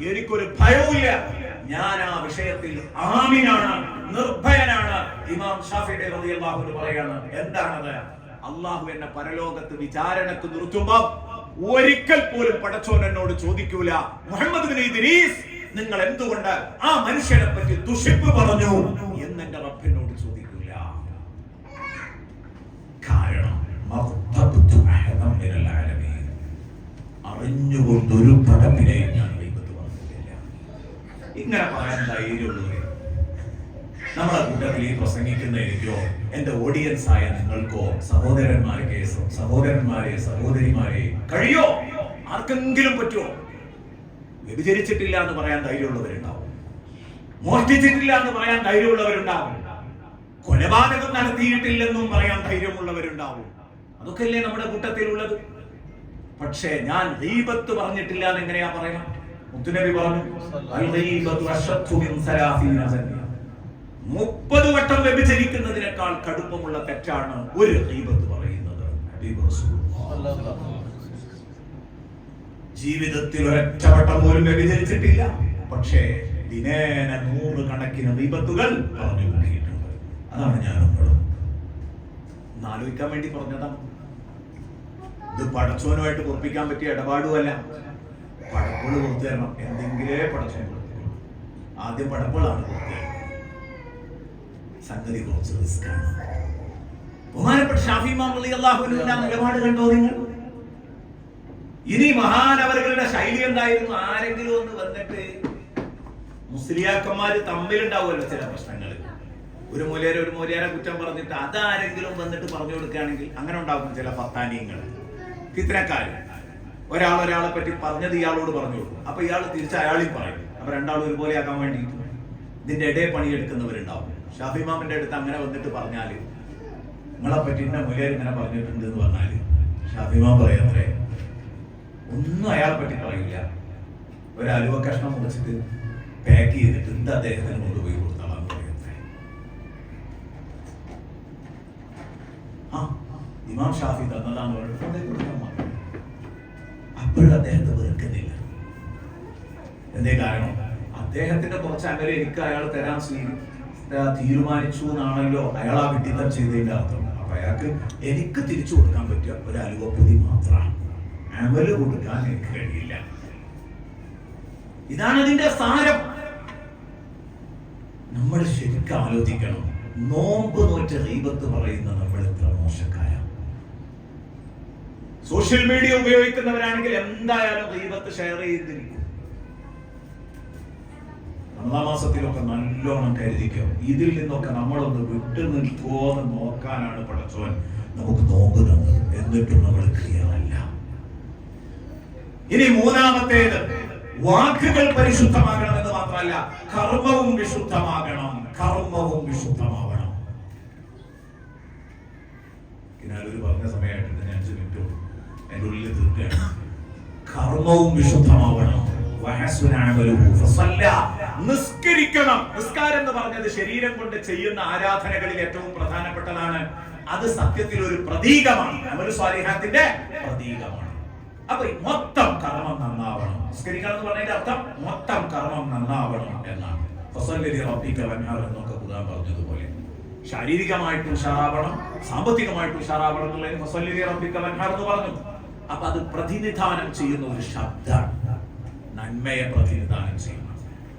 എനിക്കൊരു ഭയവുമില്ല, ഞാൻ ആ വിഷയത്തിൽ ആമിനാണ്, നിർഭയനാണ്. ഇമാം ഷാഫിഈ റളിയല്ലാഹു അൻഹു പറയാണ്, എന്താണത്? അല്ലാഹു എന്നെ പരലോകത്ത് വിചാരണക്ക് നിർത്തുമ്പോൾ ഒരിക്കൽ പോലും പടച്ചോൻ എന്നോട് ചോദിക്കൂല, മുഹമ്മദ് ബിൻ ഇദ്രീസ് നിങ്ങൾ എന്തുകൊണ്ട് ആ മനുഷ്യനെ പറ്റി ദുഷിപ്പ് പറഞ്ഞു എന്ന് എന്റെ റബ്ബിനോട് ചോദിക്കൂല. കാരണം അറിഞ്ഞുകൊണ്ടൊരു പടപ്പിനെയും ഞാൻ ദൈവത്ത് പറഞ്ഞില്ല. ഇങ്ങനെ പറയാൻ ധൈര്യമുള്ളവരെ നമ്മളെ കൂട്ടത്തിൽ ഈ പ്രസംഗിക്കുന്ന എനിക്കോ എന്റെ ഓഡിയൻസ് ആയ നിങ്ങൾക്കോ സഹോദരന്മാരെ സഹോദരിമാരെ കഴിയോ? ആർക്കെങ്കിലും പറ്റുമോ? വ്യഭിചരിച്ചിട്ടില്ല എന്ന് പറയാൻ ധൈര്യമുള്ളവരുണ്ടാവും, മോഷ്ടിച്ചിട്ടില്ല എന്ന് പറയാൻ ധൈര്യമുള്ളവരുണ്ടാവും, കൊലപാതകം നടത്തിയിട്ടില്ലെന്നും പറയാൻ ധൈര്യമുള്ളവരുണ്ടാവും. അതൊക്കെയല്ലേ നമ്മുടെ കൂട്ടത്തിലുള്ളത്. പക്ഷേ ഞാൻ ഗീബത്ത് പറഞ്ഞിട്ടില്ല എന്ന് എങ്ങനെയാ പറയാം? മുത്തുനബി പറഞ്ഞു, 30 വട്ടം വ്യഭിചരിക്കുന്നതിനേക്കാൾ കടുപ്പമുള്ള തെറ്റാണ് ഒരു ഗീബത്ത് പറയുന്നത്. ജീവിതത്തിൽ ഒരൊറ്റ വട്ടം പോലും വ്യഭിചരിച്ചിട്ടില്ല, പക്ഷേ ദിനേന 100 കണക്കിന് ഗീബത്തുകൾ പറഞ്ഞു കൂട്ടിയിട്ടുണ്ട്. അതാണ് ഞാൻ ആലോചിക്കാൻ വേണ്ടി പറഞ്ഞതാണ്. ഇത് പടച്ചോനുമായിട്ട് പൊറപ്പിക്കാൻ പറ്റിയ ഇടപാടുമല്ല. പടപ്പുകൾ പുറത്തു തരണം, എന്തെങ്കിലേ പടച്ചോൻ കൊടുക്കും. ആദ്യം പടപ്പുകളാണ് പുറത്തു തരണം. സംഗതി കുറച്ച് റിസ്ക്കാണ്. ബഹുമാനപ്പെട്ട ഷാഫി ഇമാം റളിയല്ലാഹു അൻഹുവിന്റെ നിലപാട് കണ്ടോ നിങ്ങൾ? ഇനി മഹാനവറുകളുടെ ശൈലി എന്തായിരുന്നു? ആരെങ്കിലും ഒന്ന് വന്നിട്ട്, മുസ്ലിയാക്കന്മാര് തമ്മിലുണ്ടാവുമല്ലോ ചില പ്രശ്നങ്ങൾ, ഒരു മൂലയാരെ കുറ്റം പറഞ്ഞിട്ട് അതാരെങ്കിലും വന്നിട്ട് പറഞ്ഞു കൊടുക്കുകയാണെങ്കിൽ അങ്ങനെ ഉണ്ടാകും ചില ഫത്താനീയങ്ങൾ, ഫിത്നക്കാര്. ഒരാളെ പറ്റി പറഞ്ഞത് ഇയാളോട് പറഞ്ഞു കൊടുക്കും, അപ്പൊ ഇയാൾ തിരിച്ച് അയാളെയും പറയും. അപ്പൊ രണ്ടാളും ഒരുപോലെ ആക്കാൻ വേണ്ടിയിട്ട് ഇതിന്റെ ഇടയിൽ പണിയെടുക്കുന്നവരുണ്ടാവും. ഷാഫി ഇമാമിന്റെ അടുത്ത് അങ്ങനെ വന്നിട്ട് പറഞ്ഞാല് നിങ്ങളെ പറ്റി എന്നെ മൂലയർ ഇങ്ങനെ പറഞ്ഞിട്ടുണ്ട് എന്ന് പറഞ്ഞാല് ഷാഫി ഇമാം പറയാത്രേ ഒന്നും അയാളെ പറ്റി പറയില്ല. ഒരു അലുവ കഷ്ണം മുറിച്ചിട്ട് പാക്ക് ചെയ്തിട്ട് ഇത് അദ്ദേഹത്തിന് കൊണ്ടുപോയി കൊടുത്താളാന്ന് പറയത്രേ. ഇമാം ഷാഫി തന്നതാന്ന് പറഞ്ഞിട്ട് അപ്പോഴും അദ്ദേഹത്തെ വെറുക്കുന്നില്ല. എന്തേ കാരണം? അദ്ദേഹത്തിന്റെ കുറച്ച് അകലെ എനിക്ക് അയാൾ തരാൻ തീരുമാനിച്ചു എന്നാണല്ലോ അയാൾ ആ വിട്ടിത്തം ചെയ്തതിന്റെ അർത്ഥം. അപ്പൊ അയാൾക്ക് എനിക്ക് തിരിച്ചു കൊടുക്കാൻ പറ്റിയ ഒരു അലുവപ്പൊതി മാത്രമാണ്, അമല് കൊടുക്കാൻ എനിക്ക് കഴിയില്ല. ഇതാണ് അതിന്റെ സാരം. നമ്മൾ ശരിക്കും ആലോചിക്കണം, നോമ്പ് നോറ്റ ഗീബത്ത് പറയുന്ന നമ്മൾ എത്ര മോശക്കാരാണ്. സോഷ്യൽ മീഡിയ ഉപയോഗിക്കുന്നവരാണെങ്കിൽ എന്തായാലും ഗീബത്ത് ഷെയർ ചെയ്തിരിക്കും. റമദാൻ മാസത്തിലൊക്കെ നല്ലോണം കരുതിക്കും. ഇതിൽ നിന്നൊക്കെ നമ്മളൊന്ന് വിട്ടു നിൽക്കുമോന്ന് നോക്കാനാണ് പടച്ചവൻ നമുക്ക് നോമ്പ് തന്നത്. എന്നിട്ടും നമ്മൾ ക്ലിയർ അല്ല. ഇനി മൂന്നാമത്തേത്, വാക്കുകൾ പരിശുദ്ധമാകണമെന്ന് മാത്രമല്ല, കർമ്മവും വിശുദ്ധമാകണം. കർമ്മവും വിശുദ്ധമാവണം. ഒരു പറഞ്ഞ സമയമായിട്ടുണ്ട്, ഞാൻ 5 മിനിറ്റ് എന്റെ ഉള്ളിൽ തീർക്കുകയാണ്. കർമ്മവും വിശുദ്ധമാവണം. നിസ്കരിക്കണം. നിസ്കാരം എന്ന് പറഞ്ഞത് ശരീരം കൊണ്ട് ചെയ്യുന്ന ആരാധനകളിൽ ഏറ്റവും പ്രധാനപ്പെട്ടതാണ്. അത് സത്യത്തിൽ ഒരു പ്രതീകമാണ്, അമലു സ്വാലിഹാത്തിന്റെ പ്രതീകമാണ്. അപ്പൊ മൊത്തം കർമ്മം നന്നാവണം. നിസ്കരിക്കണം എന്ന് പറഞ്ഞതിന്റെ അർത്ഥം മൊത്തം കർമ്മം നന്നാവണം എന്നാണ്. എന്നൊക്കെ ഖുർആൻ പറഞ്ഞതുപോലെ ശാരീരികമായിട്ട് ഉഷാറാവണം, സാമ്പത്തികമായിട്ട് ഉഷാറാവണം എന്നുള്ളതിന് ഫസല്ലി റബ്ബിക വൻഹർ എന്ന് പറഞ്ഞു. അപ്പൊ അത് പ്രതിനിധാനം ചെയ്യുന്ന ഒരു ശബ്ദമാണ്, നന്മയെ പ്രതിനിധാനം ചെയ്യണം.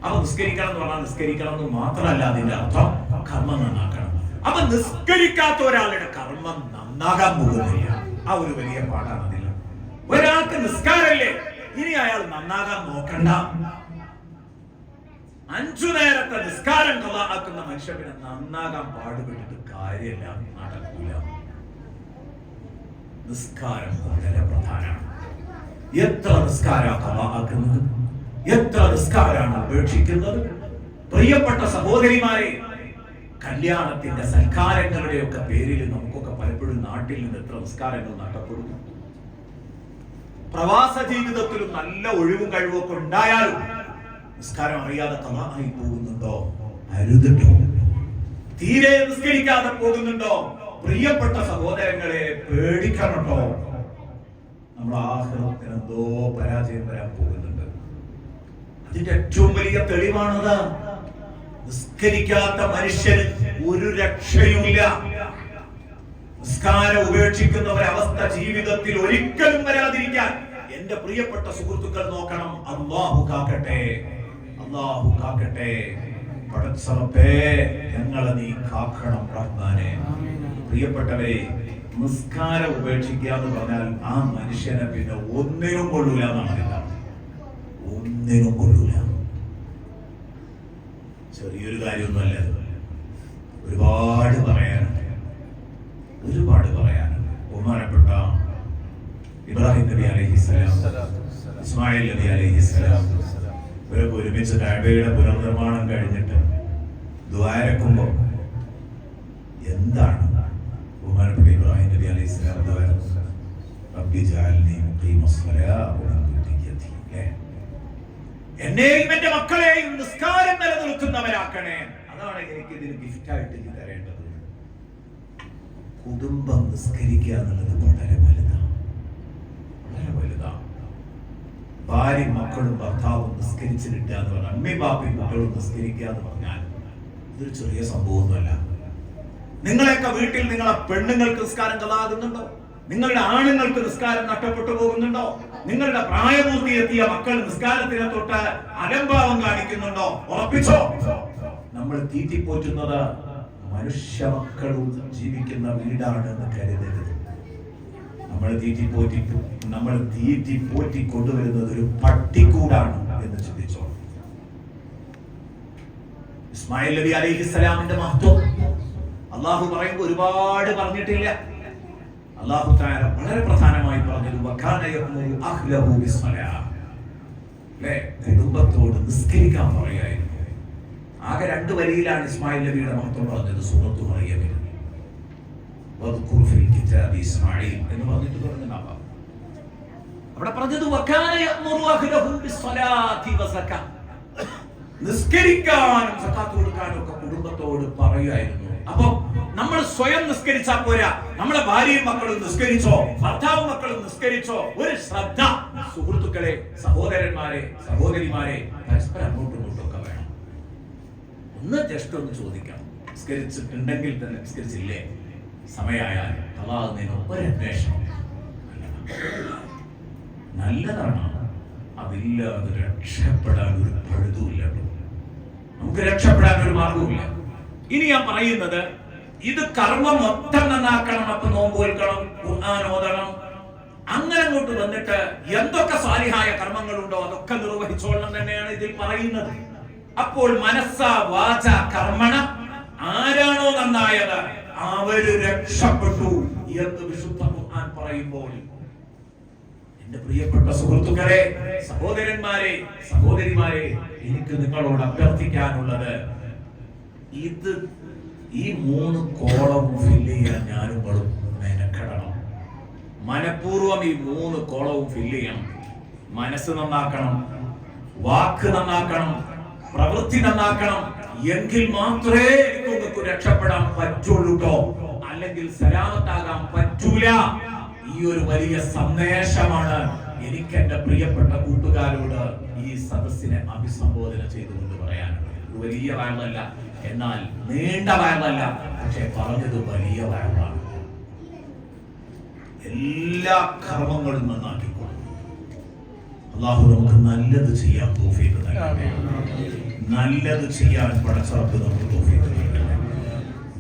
അപ്പൊ നിസ്കരിക്കണം എന്ന് പറഞ്ഞാൽ നിസ്കരിക്കണം എന്ന് മാത്രമല്ല അതിന്റെ അർത്ഥം കർമ്മം നന്നാക്കണം. അപ്പൊ നിസ്കരിക്കാത്ത ഒരാളുടെ കർമ്മം നന്നാകാൻ പോകുന്നില്ല. ആ ഒരു വലിയ പാടാണ് അതിൽ. ഒരാൾക്ക് നിസ്കാരല്ലേ, ഇനി അയാൾ നന്നാകാൻ നോക്കണ്ട. 5 നേരത്തെ നിസ്കാരം ഖളാഅക്കുന്ന മനുഷ്യനെ നന്നാകാൻ പാടുപെട്ടിട്ട് കാര്യമില്ല, നടക്കൂല. നിസ്കാരം വളരെ പ്രധാനമാണ്. എത്ര നിസ്കാരമാണ് ഖളാഅക്കുന്നത്, എത്ര നിസ്കാരമാണ് ഉപേക്ഷിക്കുന്നത്. പ്രിയപ്പെട്ട സഹോദരിമാരെ, കല്യാണത്തിന്റെ സൽക്കാരങ്ങളുടെ ഒക്കെ പേരിൽ നമുക്കൊക്കെ പലപ്പോഴും നാട്ടിൽ നിന്ന് എത്ര നിസ്കാരങ്ങൾ നഷ്ടപ്പെടുന്നു. പ്രവാസ ജീവിതത്തിലും നല്ല ഒഴിവും കഴിവും ഒക്കെ ഉണ്ടായാലും നിസ്കാരം അറിയാതെ ഖളാഅായി പോകുന്നുണ്ടോ? അരുതട്ടോ. തീരെ നിസ്കരിക്കാതെ പോകുന്നുണ്ടോ? പ്രിയപ്പെട്ട സഹോദരങ്ങളെ, പേടിക്കണട്ടോ. നമ്മുടെ ആഖിറത്തിന് എന്തോ പരാജയം വരാൻ പോകുന്നുണ്ട്. അതിന്റെ ഏറ്റവും വലിയ തെളിവാണത്. നിസ്കരിക്കാത്ത മനുഷ്യന് ഒരു രക്ഷയുമില്ല. നിസ്കാരം ഉപേക്ഷിക്കുന്ന ഒരവസ്ഥ ജീവിതത്തിൽ ഒരിക്കലും വരാതിരിക്കാൻ എന്റെ പ്രിയപ്പെട്ട സുഹൃത്തുക്കൾ നോക്കണം. അല്ലാഹു കാക്കട്ടെ, അല്ലാഹു കാക്കട്ടെ. പടച്ചറപ്പേ, ഞങ്ങളെ നീ കാക്കണം റഹ്മാനെ. പ്രിയപ്പെട്ടവരെ, നിസ്കാരം ഉപേക്ഷിക്കുക എന്ന് പറഞ്ഞാൽ ആ മനുഷ്യനെ പിന്നെ ഒന്നിനും കൊള്ളൂല എന്നാണ്. ഒന്നിനും കൊള്ളൂല. ചെറിയൊരു കാര്യമൊന്നുമല്ല. ഒരുപാട് പറയാനുണ്ട്, ഒരുപാട് പറയാനുണ്ട്. ബഹുമാനപ്പെട്ട ഇബ്രാഹിം നബി അലൈഹിസ്സലാം, ഇസ്മായിൽ നബി അലൈഹിസ്സലാം ഇവരൊക്കെ ഒരുമിച്ച് കഅബയുടെ പുനർനിർമ്മാണം കഴിഞ്ഞിട്ട് ദുആരക്കുമ്പോൾ എന്താണ് ബഹുമാനപ്പെട്ട ഇബ്രാഹിം നബി അലൈഹിസ്സലാം റബ്ബി ജഅൽനി മുഖീമസ്സലാത്തി വമിൻ ദുർരിയ്യതി, എന്നെയും എന്റെ മക്കളെയും നിസ്കാരം നിലനിർത്തുന്നവരാക്കണേ. അതാണ് എനിക്ക് ഇതിന് ഗിഫ്റ്റായിട്ട് നീ തരേണ്ടത്. കുടുംബം നിസ്കരിക്കുക എന്നുള്ളത് വളരെ വലുതാണ്, വളരെ വലുതാണ്. ഭാര്യയും മക്കളും ഭർത്താവും നിസ്കരിച്ചിരിക്കുക എന്ന് പറഞ്ഞാൽ, അമ്മയും ബാപ്പയും മക്കളും നിസ്കരിക്കുക എന്ന് പറഞ്ഞാൽ ഇതൊരു ചെറിയ സംഭവമൊന്നുമല്ല. നിങ്ങളെയൊക്കെ വീട്ടിൽ നിങ്ങളെ പെണ്ണുങ്ങൾക്ക് നിസ്കാരം കളാകുന്നുണ്ടോ? നിങ്ങളുടെ ആണുങ്ങൾക്ക് നിസ്കാരം നഷ്ടപ്പെട്ടു പോകുന്നുണ്ടോ? നിങ്ങളുടെ പ്രായപൂർത്തി എത്തിയ മക്കൾ നിസ്കാരത്തിനെ തൊട്ട് അലംഭാവം കാണിക്കുന്നുണ്ടോ? ഉറപ്പിച്ചോ. നമ്മൾ തീറ്റിപ്പോറ്റുന്നത് മനുഷ്യ മക്കളും ജീവിക്കുന്ന വീടാണെന്ന് കരുതരുത്. നമ്മൾ തീറ്റിപ്പോറ്റി കൊണ്ടുവരുന്നത് ഒരു പട്ടിക്കൂടാണ് എന്ന് ചിന്തിച്ചോ. ഇസ്മായിൽ നബി അലൈഹിസ്സലാമിന്റെ മഹത്വം അള്ളാഹു പറയുമ്പോൾ ഒരുപാട് പറഞ്ഞിട്ടില്ല. അള്ളാഹു തആല വളരെ പ്രധാനമായി പറഞ്ഞത് വകാന യഅ്മുറു അഹ്ലഹു ബിസ്സലാ, കുടുംബത്തോട് നിസ്കരിക്കാൻ പറയായിരുന്നു. ആകെ 2 വരിയിലാണ് ഇസ്മായിൽ നബിയുടെ മഹത്വം പറഞ്ഞത് സൂറത്തു മറിയമിൽ. വദ്കുർ ഫിൽ കിതാബി ഇസ്മാഈൽ എന്ന് പറഞ്ഞിട്ട് തുടങ്ങുന്ന അവിടെ പറഞ്ഞത് വകാന യഅ്മുറു അഹ്ലഹു ബിസ്സലാത്തി വസകാ, നിസ്കരിക്കാനും സകാത്ത് കൊടുക്കാനും ഒക്കെ കുടുംബത്തോട് പറയുമായിരുന്നു. അപ്പൊ നമ്മൾ സ്വയം നിസ്കരിച്ചാൽ പോരാ, നമ്മളെ ഭാര്യയും മക്കളും നിസ്കരിച്ചോ, ഭർത്താവും മക്കളും നിസ്കരിച്ചോ. ഒരു ശ്രദ്ധ സുഹൃത്തുക്കളെ, സഹോദരന്മാരെ, സഹോദരിമാരെ, പരസ്പരം അങ്ങോട്ടും ഇങ്ങോട്ടും ഒക്കെ വേണം. ഒന്ന് ജസ്റ്റ് ഒന്ന് ചോദിക്കാം, നിസ്കരിച്ചിട്ടുണ്ടെങ്കിൽ തന്നെ നിസ്കരിച്ചില്ലേ, സമയമായാൽ അള്ളാഹുവിന് ഒരു അന്വേഷണം നല്ലതാണ്. അതില്ലാതെ രക്ഷപ്പെടാൻ ഒരു പഴുതുമില്ല, നമുക്ക് രക്ഷപ്പെടാൻ ഒരു മാർഗവുമില്ല. ഇനി ഞാൻ പറയുന്നത്, ഇത് കർമ്മം മൊത്തം നന്നാക്കണം. അപ്പൊ നോമ്പ് വെക്കണം, ഖുർആൻ ഓതണം, അങ്ങനെ അങ്ങോട്ട് വന്നിട്ട് എന്തൊക്കെ സാലിഹായ കർമ്മങ്ങളുണ്ടോ അതൊക്കെ നിർവഹിച്ചോളണം തന്നെയാണ് ഇതിൽ പറയുന്നത്. അപ്പോൾ മനസ്സ വാച കർമ്മണ, ആരാണോ നന്നായത് അവര് രക്ഷപ്പെട്ടു എന്ന് വിശുദ്ധ ഖുർആൻ പറയുമ്പോൾ, എന്റെ പ്രിയപ്പെട്ട സുഹൃത്തുക്കളെ, സഹോദരന്മാരെ, സഹോദരിമാരെ, എനിക്ക് നിങ്ങളോട് അഭ്യർത്ഥിക്കാനുള്ളത്, ഇത് ഈ 3 കോളവും ഫില്ല് ചെയ്യാൻ ഞാനും മെനക്കെടണം. മനഃപൂർവ്വം ഈ 3 കോളവും ഫില്ല് ചെയ്യണം. മനസ്സ് നന്നാക്കണം, വാക്ക് നന്നാക്കണം, പ്രവൃത്തി നന്നാക്കണം. എങ്കിൽ മാത്രമേ നിങ്ങൾക്ക് രക്ഷപ്പെടാൻ പറ്റുള്ളൂ കേട്ടോ, അല്ലെങ്കിൽ സലാമത്താകാൻ പറ്റൂല. ഈ ഒരു വലിയ സന്ദേശമാണ് എനിക്ക് എന്റെ പ്രിയപ്പെട്ട കൂട്ടുകാരോട് ഈ സദസ്സിനെ അഭിസംബോധന ചെയ്തുകൊണ്ട് പറയാനുള്ളത്. വലിയ വയറല്ല, എന്നാൽ നീണ്ട വയറല്ല, പക്ഷെ പറഞ്ഞത് വലിയ വയറാണ്. എല്ലാ കർമ്മങ്ങളും നന്നാക്കിക്കൊള്ളു. അല്ലാഹു നമുക്ക് നല്ലത് ചെയ്യാൻ തൗഫീഖ് നൽകട്ടെ. നല്ലത് ചെയ്യാൻ പടച്ചറബ് നമുക്ക് തൗഫീഖ് നൽകട്ടെ.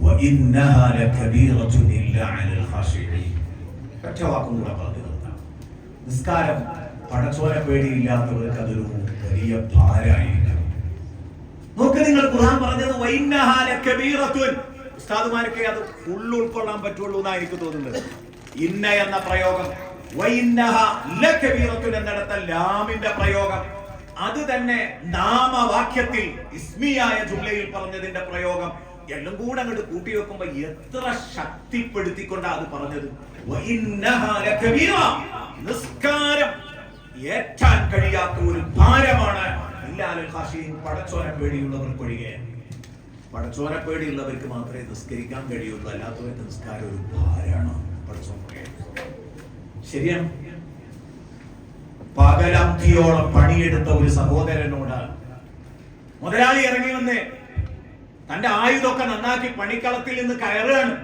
വഇന്നഹാ ലകബീറത്തുൻ ഇല്ലാ അലൽ ഖാശിഈൻ. ഒറ്റ വാക്കും കൂടെ പറഞ്ഞു നിർത്താം. നിസ്കാരം പടച്ചോനെ പേടിയില്ലാത്തവർക്ക് അതൊരു വലിയ ഭാരമായിരിക്കും. നോക്ക്, നിങ്ങൾ ഖുർആൻ പറഞ്ഞത് വഇന്നഹാ ലകബീറത്തുൻ. ഉസ്താദുമാർക്ക് അത് ഫുൾ ഉൾക്കൊള്ളാൻ പറ്റുള്ളൂ എന്നാണ് എനിക്ക് തോന്നുന്നത്. ഇന്ന എന്ന പ്രയോഗം, വഇന്നഹാ ലകബീറത്തുൻ എന്നിടത്ത ലാമിന്റെ പ്രയോഗം, അത് തന്നെ നാമവാക്യത്തിൽ ഇസ്മിയായ ജുംലയിൽ പറഞ്ഞതിന്റെ പ്രയോഗം, എല്ലാം കൂടെ അങ്ങോട്ട് കൂട്ടി വെക്കുമ്പോ എത്ര ശക്തിപ്പെടുത്തിക്കൊണ്ടാ അത് പറഞ്ഞത്. വഇന്നഹാ ലകബീറ, നിസ്കാരം ഏറ്റാൻ കഴിയാത്ത ഒരു ഭാരമാണ്. പടച്ചോനെ പേടിയുള്ളവർക്ക് ഒഴികെ, പടച്ചോനെ പേടിയുള്ളവർക്ക് മാത്രമേ നിസ്കരിക്കാൻ കഴിയുള്ളൂ, അല്ലാത്തവർക്ക് നിസ്കാരം ഒരു ഭാരമാണ്. പടച്ചോൻ ശരിയാണ്. പകലന്തിയോളം പണിയെടുത്ത ഒരു സഹോദരനോട് മുതലാളി ഇറങ്ങി വന്ന് തന്റെ ആയുധമൊക്കെ നന്നാക്കി പണിക്കളത്തിൽ നിന്ന് കയറുകയാണ്.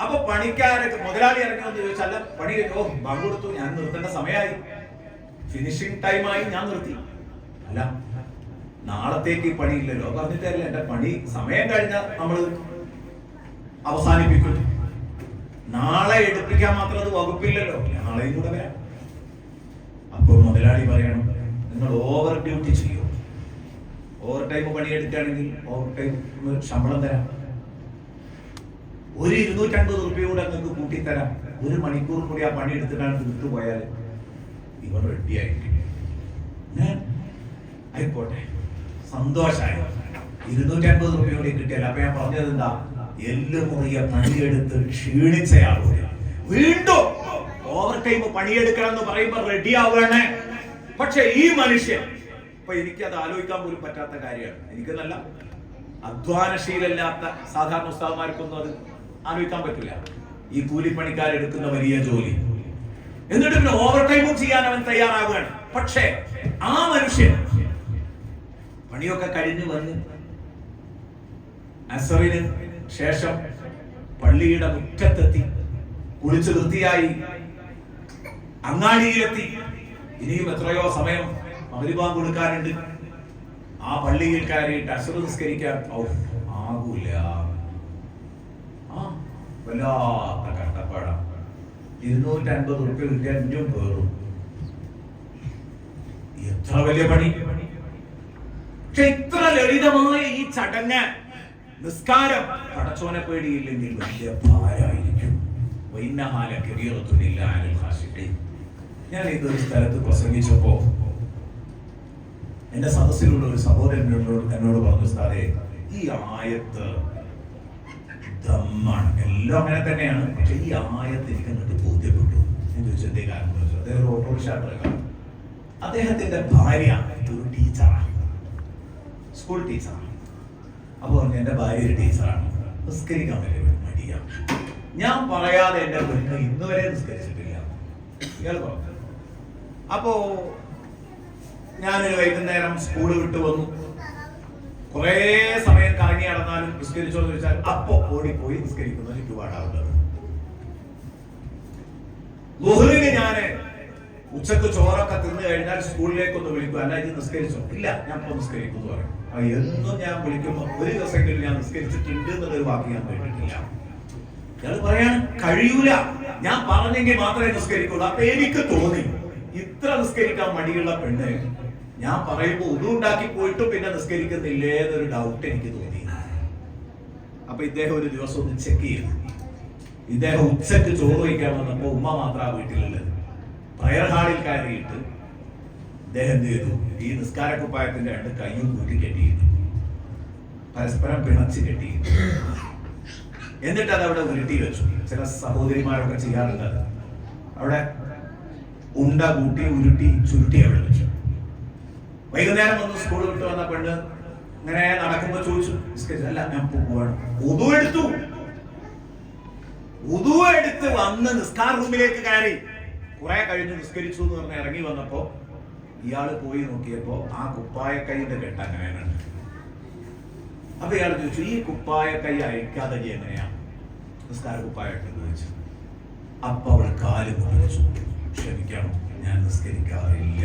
അപ്പൊ പണിക്കാരൊക്കെ മുതലാളി ഇറങ്ങി വന്ന് ചോദിച്ചല്ല പണി കഴിഞ്ഞോ, ബാങ്ക് കൊടുത്തു, ഞാൻ നിർത്തേണ്ട സമയമായി, ഫിനിഷിംഗ് ടൈമായി, ഞാൻ നിർത്തി. അല്ല, നാളത്തേക്ക് പണിയില്ലല്ലോ പറഞ്ഞിട്ടല്ല, എന്റെ പണി സമയം കഴിഞ്ഞാൽ നമ്മൾ അവസാനിപ്പിക്കും. നാളെ എടുപ്പിക്കാൻ മാത്രം അത് വകുപ്പില്ലല്ലോ, നാളെയും കൂടെ വരാം. അപ്പൊ മുതലാളി പറയണം, നിങ്ങൾ ഓവർ ഡ്യൂട്ടി ചെയ്യോ, ഓവർ ടൈം പണിയെടുക്കുകയാണെങ്കിൽ ഓവർ ടൈം ശമ്പളം തരാം, ഒരു 250 രൂപ കൂടെ നിങ്ങൾക്ക് കൂട്ടിത്തരാം, 1 മണിക്കൂർ കൂടി ആ പണി എടുത്തിട്ടാണ് വിട്ടുപോയാൽ ഇവർ റെഡിയായിരിക്കും. ആയിക്കോട്ടെ, സന്തോഷമായി, 250 രൂപ കൂടി കിട്ടിയാൽ. അപ്പൊ ഞാൻ പറഞ്ഞത് എന്താ, എല്ല് മുറിയ പണിയെടുത്ത് ക്ഷീണിച്ചയാളുകൾ വീണ്ടും ഓവർ ടൈം പണിയെടുക്കണം എന്ന് പറയുമ്പോൾ റെഡി ആവുകയാണ്. പക്ഷെ ഈ മനുഷ്യൻ, ഇപ്പൊ എനിക്കത് ആലോചിക്കാൻ പോലും പറ്റാത്ത കാര്യമാണ്. എനിക്ക് നല്ല അധ്വാനശീലമില്ലാത്ത സാധാരണ ഉസ്താദന്മാർക്കൊന്നും അത് ആലോചിക്കാൻ പറ്റില്ല. ഈ കൂലിപ്പണിക്കാരെടുക്കുന്ന വലിയ ജോലി, എന്നിട്ട് പിന്നെ ഓവർ ടൈമും ചെയ്യാൻ അവൻ തയ്യാറാവുകയാണ്. പക്ഷേ ആ മനുഷ്യൻ പണിയൊക്കെ കഴിഞ്ഞു വന്ന് അസറിന് ശേഷം പള്ളിയുടെ മുറ്റത്തെത്തി, കുളിച്ച് വൃത്തിയായി അങ്ങാടിയിലെത്തി. ഇനിയും എത്രയോ സമയം മഗ്‌രിബ് കൊടുക്കാനുണ്ട്. ആ പള്ളിയിൽ കയറിയിട്ട് അസ്ർ നിസ്കരിക്കാൻ ആകൂല. വല്ലാത്ത കഷ്ടപ്പാടാണ്. 250 രൂപ കിട്ടിയാൽ ഏറ്റവും പേറും. എത്ര വലിയ പണി! പക്ഷെ ഇത്ര ലളിതമായ ഈ ചടങ്ങ് നിസ്കാരം പടച്ചോനെ പേടിയില്ലെങ്കിൽ വലിയ ഭാരമായിരിക്കും. ഞാൻ ഇതൊരു സ്ഥലത്ത് പ്രസംഗിച്ചപ്പോ എന്റെ സദസ്സിലുള്ള ഒരു സഹോദരൻ എന്നോട് പറഞ്ഞു, സാറേ ഈ ആയത്ത് ദമ്മാണ്, എല്ലാം അങ്ങനെ തന്നെയാണ്, പക്ഷെ ഈ ആയത്ത് എനിക്ക് എന്നിട്ട് ബോധ്യപ്പെട്ടു. ഞാൻ ചോദിച്ചതേ കാരണം ചോദിച്ചു. അദ്ദേഹം ഒരു ഓട്ടോറിക്ഷ ഡ്രൈവറാണ്. അദ്ദേഹത്തിന്റെ ഭാര്യ ഒരു ടീച്ചറാണ്, സ്കൂൾ ടീച്ചറാണ്. അപ്പൊ പറഞ്ഞു എന്റെ ഭാര്യ ഒരു ടീച്ചറാണ്, നിസ്കരിക്കാൻ വലിയ മടിയാണ്. ഞാൻ പറയാതെ എന്റെ പെണ്ണ് ഇന്ന് വരെ നിസ്കരിച്ചിട്ടില്ല. ഇയാൾ പറഞ്ഞു. അപ്പോ ഞാനൊരു വൈകുന്നേരം സ്കൂൾ വിട്ടു വന്നു. കുറെ സമയം കറങ്ങി നടന്നാലും നിസ്കരിച്ചോ എന്ന് ചോദിച്ചാൽ അപ്പൊ ഓടിപ്പോയി നിസ്കരിക്കുന്നത് എനിക്ക് പാടാവുന്നത്. ളുഹ്റിന് ഞാന് ഉച്ചക്ക് ചോറൊക്കെ തിന്നു കഴിഞ്ഞാൽ സ്കൂളിലേക്ക് ഒന്ന് വിളിക്കും, അല്ല ഇത് നിസ്കരിച്ചോ? ഇല്ല, ഞാൻ ഇപ്പൊ നിസ്കരിക്കുന്നു പറയും. എന്നും ഞാൻ വിളിക്കുമ്പോ ഒരു ദിവസമെങ്കിലും ഞാൻ നിസ്കരിച്ചിട്ടുണ്ട് എന്നുള്ളൊരു വാക്ക് ഞാൻ കേട്ടിട്ടില്ല. ഇയാൾ പറയാണ് കഴിയൂല, ഞാൻ പറഞ്ഞെങ്കിൽ മാത്രമേ നിസ്കരിക്കുള്ളൂ. അപ്പൊ എനിക്ക് തോന്നി ഇത്ര നിസ്കരിക്കാൻ മടിയുള്ള പെണ്ണ് ഞാൻ പറയുമ്പോ ഉണ്ടാക്കി പോയിട്ടും പിന്നെ നിസ്കരിക്കുന്നില്ലേ എന്നൊരു ഡൗട്ട് എനിക്ക് തോന്നി. അപ്പൊ ഇദ്ദേഹം ഒരു ദിവസം ഒന്ന് ചെക്ക് ചെയ്തു. ഇദ്ദേഹം ഉച്ചക്ക് ചോറ് വയ്ക്കാൻ വന്നപ്പോ ഉമ്മ മാത്രമാണ് വീട്ടിലുള്ളത്. പ്രയർ ഹാളിൽ കയറിയിട്ട് ഇദ്ദേഹം എന്ത് ചെയ്തു, ഈ നിസ്കാര കുപ്പായത്തിന്റെ രണ്ട് കയ്യും കൂട്ടി കെട്ടിയിരുന്നു, പരസ്പരം പിണച്ച് കെട്ടിയിരുന്നു. എന്നിട്ട് അത് അവിടെ ഉരുട്ടി വെച്ചു. ചില സഹോദരിമാരൊക്കെ ചെയ്യാറുണ്ട്. അവിടെ ഉണ്ട കൂട്ടി ഉരുട്ടി ചുരുട്ടി അവിടെ വെച്ചു. വൈകുന്നേരം ഒന്ന് സ്കൂൾ വിട്ട് വന്ന പെണ്ണ് ഇങ്ങനെ നടക്കുമ്പോ ചോദിച്ചു, അല്ല ഞാൻ പോവാണ്. ഉദു എടുത്ത് വന്ന് നിസ്കാര റൂമിലേക്ക് കയറി. കുറെ കഴിഞ്ഞ് നിസ്കരിച്ചു എന്ന് പറഞ്ഞ് ഇറങ്ങി വന്നപ്പോ ഇയാള് പോയി നോക്കിയപ്പോ ആ കുപ്പായ കൈയുടെ കെട്ട് അങ്ങനെയാണ്. അപ്പൊ ഇയാൾ ചോദിച്ചു, ഈ കുപ്പായ കൈ അഴിക്കാതെ എങ്ങനെയാ നിസ്കാര കുപ്പായ ഇട്ട് ചോദിച്ചു. അപ്പൊ അവള് കാല് മുറിച്ചു. ക്ഷമിക്കണം, ഞാൻ നിസ്കരിക്കാറില്ല,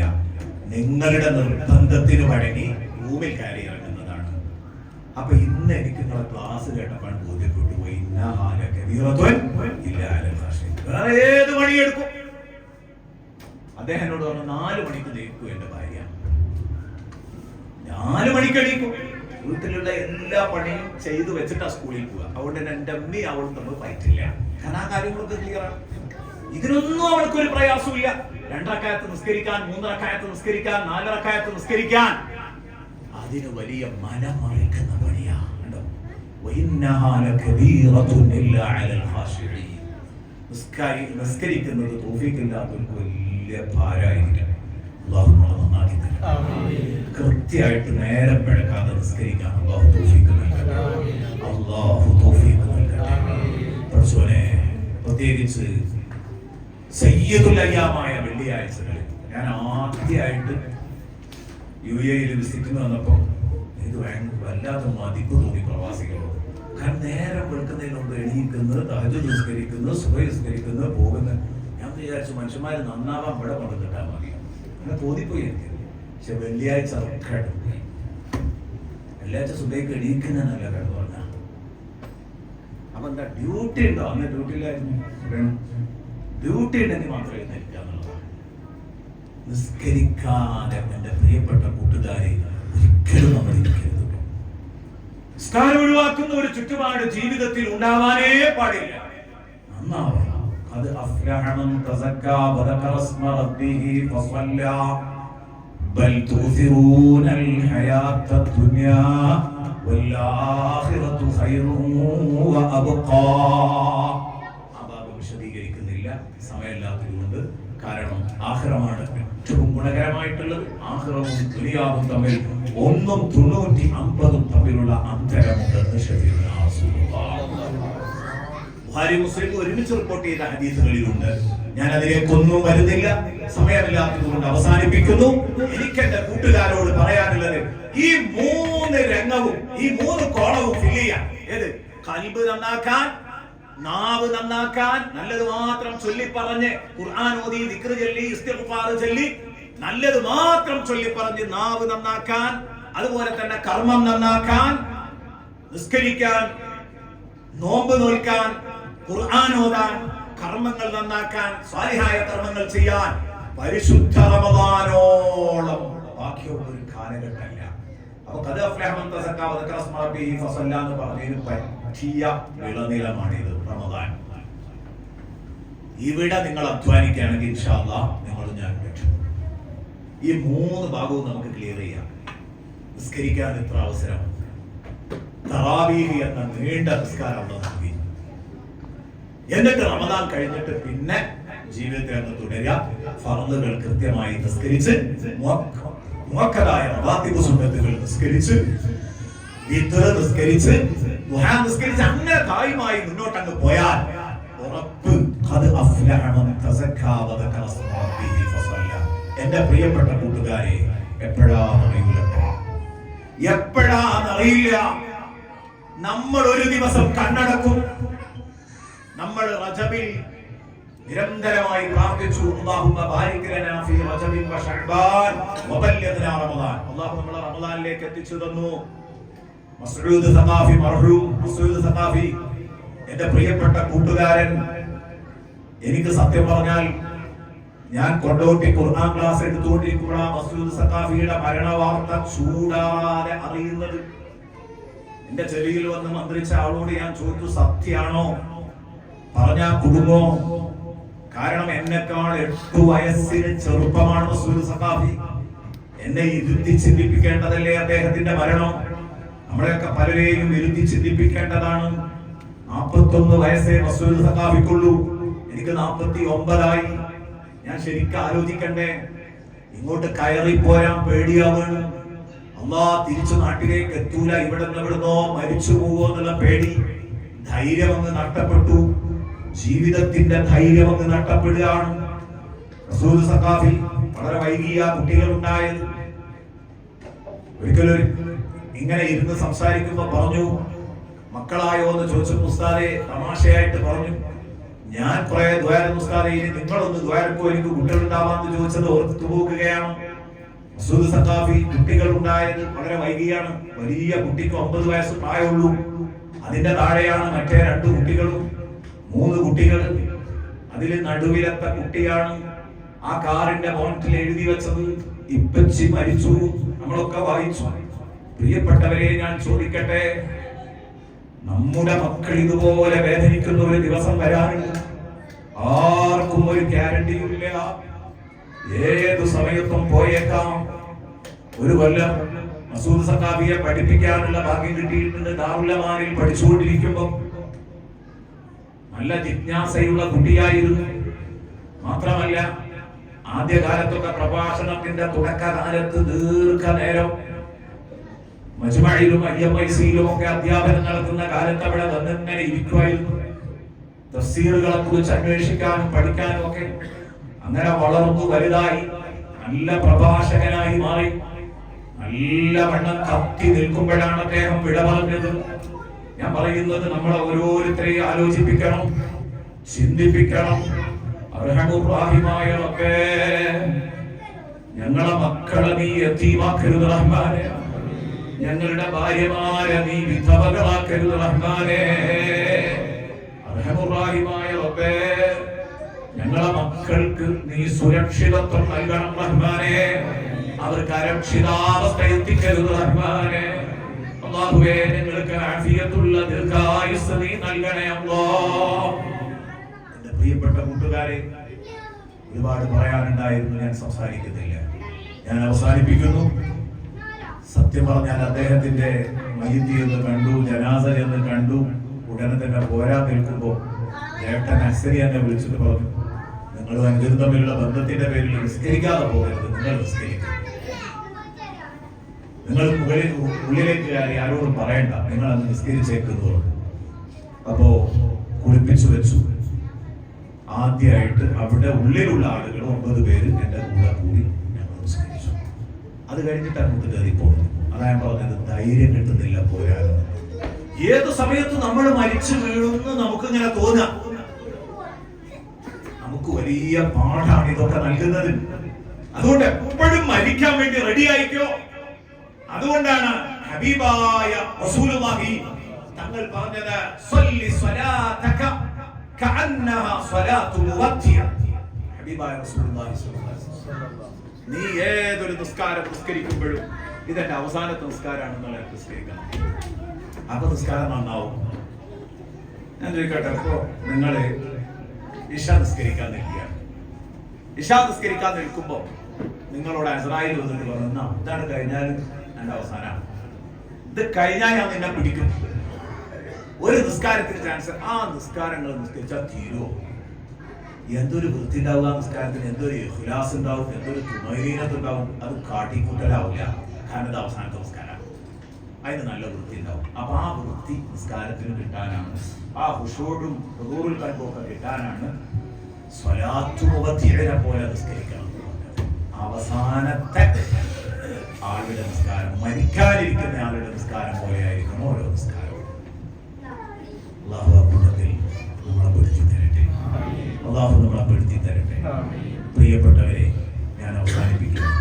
നിങ്ങളുടെ നിർബന്ധത്തിന് വഴങ്ങി റൂമിൽ കയറി ഇറങ്ങുന്നതാണ്. അപ്പൊ ഇന്ന് എനിക്ക് നിങ്ങളെ ക്ലാസ് കേട്ടപ്പോൾ ബോധ്യപ്പെട്ടു പോയി, വേറെ ഏത് പണിയെടുക്കും. അദ്ദേഹം എന്നോട് പറഞ്ഞു 4 മണിക്ക് നീക്കും എന്റെ ഭാര്യ, 4 മണിക്ക് എണീക്കും. വീട്ടിലുള്ള എല്ലാ പണിയും ചെയ്തു വെച്ചിട്ടാ സ്കൂളിൽ പോവുക. അതുകൊണ്ട് തന്നെ എന്റെ അമ്മയും അവളും തമ്മിൽ പറ്റില്ല. കാരണം ആ കാര്യങ്ങളൊക്കെ ക്ലിയറാണ്. ഇതിനൊന്നും അവൾക്കൊരു പ്രയാസമില്ല. 2 റക്അത്ത് നിസ്കരിക്കാൻ, 3 റക്അത്ത് നിസ്കരിക്കാൻ, 4 റക്അത്ത് നിസ്കരിക്കാൻ അതിന് വലിയ മനമറിക്കുന്ന പണിയാ. നിസ്കരിക്കുന്നത് തൗഫീഖില്ലാത്തവർക്ക് വലിയ ഭാരമായിരിക്കും. അല്ലാഹു നമ്മളെ നന്നാക്കി തരും. കൃത്യമായിട്ട് നേരം പിഴക്കാതെ നിസ്കരിക്കാൻ അല്ലാഹു തൗഫീഖ് നൽകട്ടെ. അല്ലാഹു തൗഫീഖ് നൽകട്ടെ. പടച്ചോനെ, പ്രത്യേകിച്ച് സയ്യിദുൽ അയ്യാമായ വെള്ളിയാഴ്ചകളിൽ ഞാൻ ആദ്യമായിട്ട് UAE വിസിറ്റിന് വന്നപ്പോൾ ഇത് വല്ലാതെ മതിപ്പ് തോന്നി പ്രവാസികളോട്. കാരണം നേരം വെളുക്കുന്നതിന് മുമ്പ് എണീക്കുന്നത്, തഹജ്ജുദ് നിസ്കരിക്കുന്നത്, സുബഹി നിസ്കരിക്കുന്നത്, പോകുന്നത്. ഞാൻ വിചാരിച്ചു മനുഷ്യന്മാർ നന്നാവാൻ ഇവിടെ കൊണ്ടുവന്നിട്ടാൽ മതി, അങ്ങനെ തോന്നിപ്പോയി എനിക്ക്. പക്ഷെ വെള്ളിയാഴ്ച ഉറക്കായിട്ട് പോയി. വെള്ളിയാഴ്ച സുബഹിക്ക് എണീക്കുന്നതല്ല കിടന്നു പറഞ്ഞ. അപ്പൊ എന്താ ഡ്യൂട്ടി ഉണ്ടോ? അന്ന് ഡ്യൂട്ടിയിലായിരുന്നു. ഡ്യൂട്ടി ഉണ്ടെങ്കിൽ മാത്രമേ എഴുന്നേൽക്കുക എന്നുള്ളതാണ്. നിസ്കരിക്കാതെ എന്റെ പ്രിയപ്പെട്ട കൂട്ടുകാരെ ഒരിക്കലും നമ്മൾ ഇരിക്കരുത്. നിസ്കാരം ഒഴിവാക്കുന്ന ഒരു ചുറ്റുപാട് ജീവിതത്തിൽ ഉണ്ടാവാനേ പാടില്ല. നന്നാവണം. അത് അഫ്ലഹമൻ തസക്കാ വദകറ ഇസ്മ റബ്ബിഹി ഫസല്ലാ ബൽ തുസിറൂനൽ ഹയാത്തദ് ദുനിയാ വൽ ആഖിറതു ഖൈറുൻ വഅബ്ഖാ. വിശദീകരിക്കുന്നില്ല, സമയമില്ലാത്തതുകൊണ്ട്. കാരണം ആഖിറമാണ് ഏറ്റവും ഗുണകരമായിട്ടുള്ളത്. ആഖിറവും ദുനിയാവും തമ്മിൽ 1/350 തമ്മിലുള്ള അന്തരമുണ്ടെന്ന് ബുഖാരി മുസ്ലിം ഒരുമിച്ച് റിപ്പോർട്ട് ചെയ്ത ഹദീസുകളിലുണ്ട്. ഞാൻ അതിലേക്കൊന്നും വരുന്നില്ല, സമയമില്ലാത്തത് കൊണ്ട് അവസാനിപ്പിക്കുന്നു. എനിക്ക് എന്റെ കൂട്ടുകാരോട് പറയാനുള്ളത്, ഈ 3 രംഗവും ഈ 3 കോളവും ഫില്ല് ചെയ്യാൻ. ഏത്? ഖൽബ് നന്നാക്കാൻ, നാവ് നന്നാക്കാൻ, നല്ലത് മാത്രം ചൊല്ലി പറഞ്ഞ് ഖുർആൻ ഓതി, ദിക്ർ ചൊല്ലി, ഇസ്തിഗ്ഫാർ ചൊല്ലി, നല്ലത് മാത്രം ചൊല്ലി പറഞ്ഞ് നാവ് നന്നാക്കാൻ. അതുപോലെ തന്നെ കർമ്മം നന്നാക്കാൻ, നിസ്കരിക്കാൻ, നോമ്പ് നോൽക്കാൻ, ഖുർആൻ ഓതാൻ, കർമ്മങ്ങൾ നന്നാക്കാൻ, സാലിഹായ കർമ്മങ്ങൾ ചെയ്യാൻ പരിശുദ്ധ റമദാനോളം ബാക്കിയുള്ള ഒരു കാലഘട്ടമില്ല. അപ്പൊ ഖദ് അഫ്ലഹ മൻ തസക്ക വദക്കറ സ്മ റബ്ബിഹി ഫസല്ല എന്ന് പറഞ്ഞതിന് പറ്റിയ വിളനിലമാണിത് റമദാൻ. ഇവിടെ നിങ്ങൾ അധ്വാനിക്കുകയാണെങ്കിൽ ഇൻഷാ അല്ലാഹ് നിങ്ങൾ ഞാൻ രക്ഷപ്പെടും. ഈ 3 ഭാഗവും നമുക്ക് ക്ലിയർ ചെയ്യാം. നിസ്കരിക്കാൻ എത്ര അവസരം, തറാവീഹ് എന്ന നീണ്ട നിസ്കാരം അവിടെ നൽകി, എന്നിട്ട് റമദാൻ കഴിഞ്ഞിട്ട് പിന്നെ ജീവിതത്തിൽ അങ്ങ് തുടരുക. ഫർളുകൾ കൃത്യമായി നിസ്കരിച്ച്, മുഅക്കദായ റവാത്തിബ് സുന്നത്തുകൾ നിസ്കരിച്ച്, വിത്ർ നിസ്കരിച്ച്, ദുഹാ നിസ്കരിച്ച് അങ്ങനെ തായ്മായി മുന്നോട്ടങ്ങ് പോയാൽ ഉറപ്പ് ഖദ് അഫ്ലഹ മൻ തസക്ക വദക്കറ സ്മ റബ്ബിഹി ഫസല്ല. എന്റെ പ്രിയപ്പെട്ട കൂട്ടുകാരെ, എപ്പോഴാന്നറിയില്ല നമ്മൾ ഒരു ദിവസം കണ്ണടക്കും. നമ്മൾ റജബിൽ നിരന്തരമായി പ്രാർത്ഥിച്ചു, അല്ലാഹുമ്മ ബാരിക് ലനാ ഫീ റജബിൻ വ ശഅബാൻ വബല്ലിഗ്നാ റമദാൻ. അല്ലാഹു നമ്മളെ റമദാനിലേക്ക് എത്തിച്ചു തന്നു. മസ്ഊദ് സഖാഫി, മർഹൂം മസ്ഊദ് സഖാഫി, എന്റെ പ്രിയപ്പെട്ട കൂട്ടുകാരൻ, എനിക്ക് സത്യം പറഞ്ഞാൽ ഞാൻ കൊണ്ടോട്ടി ഖുർആൻ ക്ലാസ് എടുത്തുകൊണ്ടിരിക്കുമ്പോഴാണ് മസ്ഊദ് സഖാഫിയുടെ മരണ വാർത്ത ചൂടാതെ അറിയുന്നത്. എന്റെ ചെവിയിൽ വന്ന് മന്ത്രിച്ച ആളോട് ഞാൻ ചോദിച്ചു, സത്യാണോ? പറഞ്ഞാ കുടുങ്ങോ? കാരണം എന്നെക്കാൾ 8 വയസ്സിന് ചെറുപ്പമാണ് മസ്ഊദ് സഖാഫി. എന്നെ ഇരുത്തി ചിന്തിപ്പിക്കേണ്ടതല്ലേ അദ്ദേഹത്തിന്റെ മരണം? നമ്മളെയൊക്കെ പലരെയും ഇരുത്തി ചിന്തിപ്പിക്കേണ്ടതാണ്. 41 വയസ്സേ മസ്ഊദ് സഖാഫിക്കുള്ളൂ. എനിക്ക് 49ആയി. ഞാൻ ശരിക്കും ആലോചിക്കണ്ടേ? ഇങ്ങോട്ട് കയറി പോരാൻ പേടിയാവാണ്. അല്ലാഹ് തിരിച്ചു നാട്ടിലേക്ക് എത്തൂല, ഇവിടെ നിന്നോ മരിച്ചു പോവോ എന്നുള്ള പേടി. ധൈര്യം അങ്ങ് നഷ്ടപ്പെട്ടു. ജീവിതത്തിന്റെ ധൈര്യം അങ്ങ് നഷ്ടപ്പെടുകയാണ്. മസ്ഊദ് സഖാഫി വളരെ വൈകിയ കുട്ടികൾ ഉണ്ടായത്. ഒരിക്കലും ഇങ്ങനെ ഇരുന്ന് സംസാരിക്കുമ്പോ പറഞ്ഞു, മക്കളായോ എന്ന് ചോദിച്ചു. ഉസ്താദെ തമാശയായിട്ട് പറഞ്ഞു, ഞാൻ കുറെ ദ്വാരം ഉസ്താദെ, ഇനി നിങ്ങളൊന്ന് ദ്വാരക്കോ, എനിക്ക് കുട്ടികളുണ്ടാവാന്ന് ചോദിച്ചത് ഓർത്തു പോകുകയാണ്. മസ്ഊദ് സഖാഫി കുട്ടികൾ ഉണ്ടായത് വളരെ വൈകിയാണ്. വലിയ കുട്ടിക്ക് 9 വയസ്സ് പ്രായമുള്ളൂ. അതിന്റെ താഴെയാണ് മറ്റേ 2 കുട്ടികളും, 3 കുട്ടികൾ. അതിൽ നടുവിലത്തെ കുട്ടിയാണ് ആ കാറിന്റെ ബോണറ്റിൽ എഴുതി വെച്ചത് ഇപ്പച്ചി മരിച്ചു. നമ്മളൊക്കെ വായിച്ചു. പ്രിയപ്പെട്ടവരെ, ഞാൻ ചോദിക്കട്ടെ, നമ്മുടെ മക്കൾ ഇതുപോലെ വേദനിക്കുന്ന ഒരു ദിവസം വരാനുണ്ട്. ആർക്കും ഒരു ഗ്യാരണ്ടിയുമില്ല. ഏതു സമയത്തും പോയേക്കാം. ഒരു കൊല്ലം മസ്ഊദ് സഖാഫിയെ പഠിപ്പിക്കാനുള്ള ഭാഗ്യം കിട്ടിയിട്ടുണ്ട്. ദാറുൽ പഠിച്ചുകൊണ്ടിരിക്കുമ്പോൾ നല്ല ജിജ്ഞാസയുള്ള കുട്ടിയായിരുന്നു. മാത്രമല്ല, ആദ്യകാലത്തൊക്കെ പ്രഭാഷണത്തിന്റെ തുടക്കകാലത്ത് ദീർഘനേരം മജ്മഇലും IMICയിലും ഒക്കെ അധ്യാപനം നടത്തുന്ന കാലത്ത് അവിടെ വന്നിങ്ങനെ ഇരിക്കുമായിരുന്നു. തഫ്സീറുകളെ കുറിച്ച് അന്വേഷിക്കാനും പഠിക്കാനും ഒക്കെ. അങ്ങനെ വളർന്നു വലുതായി നല്ല പ്രഭാഷകനായി മാറി. നല്ല വണ്ണം കത്തി നിൽക്കുമ്പോഴാണ് അദ്ദേഹം വിട പറഞ്ഞത്. ഞാൻ പറയുന്നത് നമ്മളെ ഓരോരുത്തരെയും ആലോചിപ്പിക്കണം, ചിന്തിപ്പിക്കണം. അർഹമുർ-റഹീമായ റബ്ബേ, ഞങ്ങളെ മക്കളെ നീ യതീമാക്കരുത് റഹ്മാനേ. ഞങ്ങളുടെ ഭാര്യമാരെ നീ വിധവകളാക്കരുത് റഹ്മാനേ. അർഹമുർ-റഹീമായ റബ്ബേ, ഞങ്ങളെ മക്കൾക്ക് നീ സുരക്ഷിതത്വം നൽകണം റഹ്മാനേ. അവർക്ക് അരക്ഷിതാവസ്ഥ എത്തിക്കരുത് റഹ്മാനേ. അല്ലാഹുവേ, ഞങ്ങൾക്ക് ആഫിയത്തുള്ള ദീർഘായുസ്സ് നീ നൽകണേ അല്ലാഹ്. എന്റെ പ്രിയപ്പെട്ട കൂട്ടുകാരെ, ഒരുപാട് പറയാനുണ്ടായിരുന്നു, ഞാൻ സംസാരിക്കുന്നില്ല. ഞാൻ അവസാനിപ്പിക്കുന്നു. സത്യം പറഞ്ഞാൽ അദ്ദേഹത്തിന്റെ മയ്യിത്ത് എന്ന് കണ്ടു, ജനാസ എന്ന് കണ്ടു. ഉടനെ തന്നെ പോരാൻ നിൽക്കുമ്പോ ഏട്ടൻ അസ്സരി എന്നെ വിളിച്ചിട്ട് പറഞ്ഞു, നിങ്ങൾ അഞ്ചും തമ്മിലുള്ള ബന്ധത്തിന്റെ പേരിൽ നിസ്കരിക്കാതെ പോകരുത്, നിങ്ങൾ നിസ്കരിക്കും. നിങ്ങൾ ഉള്ളിലേക്ക് കയറി ആരോടും പറയണ്ട, നിങ്ങൾ അന്ന് നിസ്കരിച്ചേക്കുന്നു. അപ്പോ കുളിപ്പിച്ചു വെച്ചു. ആദ്യമായിട്ട് അവിടെ ഉള്ളിലുള്ള ആളുകൾ 9 പേര് എന്റെ കൂടെ കൂടി ഞങ്ങൾ നിസ്കരിച്ചു. അത് കഴിഞ്ഞിട്ട് അങ്ങോട്ട് കയറി പോകുന്നു. അതാ ഞാൻ പറഞ്ഞത്, ധൈര്യം കിട്ടുന്നില്ല പോരാതെ. ഏത് സമയത്ത് നമ്മൾ മരിച്ചു വീഴുന്നു നമുക്കിങ്ങനെ തോന്നാം. നമുക്ക് വലിയ പാഠാണ് ഇതൊക്കെ നൽകുന്നത്. അതുകൊണ്ട് എപ്പോഴും മരിക്കാൻ വേണ്ടി റെഡി ആയിക്കോ. അതുകൊണ്ടാണ് ഹബീബായ റസൂലുള്ളാഹി തങ്ങൾ പറഞ്ഞത്, സ്വല്ലി സ്വലാതക കഅന്നഹ സ്വലാത്തു മുവത്തിയ. ഹബീബായ റസൂലുള്ളാഹി സ്വല്ലല്ലാഹു അലൈഹി വസല്ലം, നീ ഏതൊരു നിസ്കാരം നിസ്കരിക്കുമ്പോഴും ഇതെന്റെ അവസാനത്തെ നിസ്കാരമാണെന്നുള്ള നിസ്കരിക്കണം. അപ്പൊ നിസ്കാരം നന്നാവും. ഞാൻ ചോദിക്കട്ടെ, അപ്പോ നിങ്ങള് ഇശ നിസ്കരിക്കാൻ നിൽക്കുകയാണ്. ഇശ നിസ്കരിക്കാൻ നിൽക്കുമ്പോ നിങ്ങളോട് അസ്രായേൽ വന്നിട്ട് പറഞ്ഞു, ഇതാണ് കഴിഞ്ഞാൽ എന്റെ അവസാനമാണ്, ഇത് കഴിഞ്ഞാൽ ഞാൻ നിന്നെ പിടിക്കും. ഒരു നിസ്കാരത്തിന് ചാൻസ്, ആ നിസ്കാരങ്ങൾ നിസ്കരിച്ചാൽ തീരുമോ? എന്തൊരു വൃത്തി ഉണ്ടാവുക നിസ്കാരത്തിന്, എന്തൊരു ഇഖ്ലാസ് ഉണ്ടാവും, എന്തൊരു തുമൈനത്ത് ഉണ്ടാവും. അത് കാട്ടിക്കൂട്ടലാവില്ല. കാരണം ഇത് അവസാനത്തെ നിസ്കാരം, അതിന് നല്ല വൃത്തി ഉണ്ടാവും. അപ്പൊ ആ വൃത്തി നിസ്കാരത്തിന് കിട്ടാനാണ്, ആ ഹുശൂഉം ഹുദൂറുൽ ഖൽബൊക്കെ കിട്ടാനാണ് സ്വലാത്തു മുബത്തിഅനെ പോലെ നിസ്കരിക്കണം. അവസാനത്തെ ആളുടെ നിസ്കാരം, മരിക്കാനിരിക്കുന്ന ആളുടെ നിസ്കാരം പോലെ ആയിരിക്കണം ഓരോ നിസ്കാരവും. അല്ലാഹു അക്ബറിൽ നമ്മളെ പെടുത്തി തരട്ടെ. അല്ലാഹു നമ്മളെ പെടുത്തി തരട്ടെ. പ്രിയപ്പെട്ടവരെ, ഞാൻ അവസാനിപ്പിക്കുന്നു.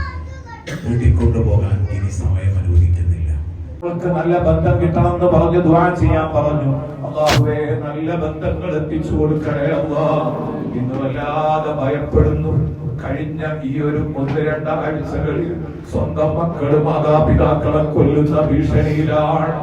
വീട്ടിൽ കൊണ്ടുപോകാൻ ഇനി സമയം അനുവദിക്കുന്നില്ല. നല്ല ബന്ധം കിട്ടണമെന്ന് പറഞ്ഞു ദുആ ചെയ്യാൻ പറഞ്ഞു. അല്ലാഹുവേ, നല്ല ബന്ധങ്ങൾ എത്തിച്ചു കൊടുക്കണേ അല്ലാഹ്. ഇന്ന് വല്ലാതെ ഭയപ്പെടുന്നു. കഴിഞ്ഞ ഈ ഒരു 1-2 ആഴ്ചകളിൽ സ്വന്തം മക്കള് മാതാപിതാക്കളെ കൊല്ലുന്ന ഭീഷണിയിലാണ്.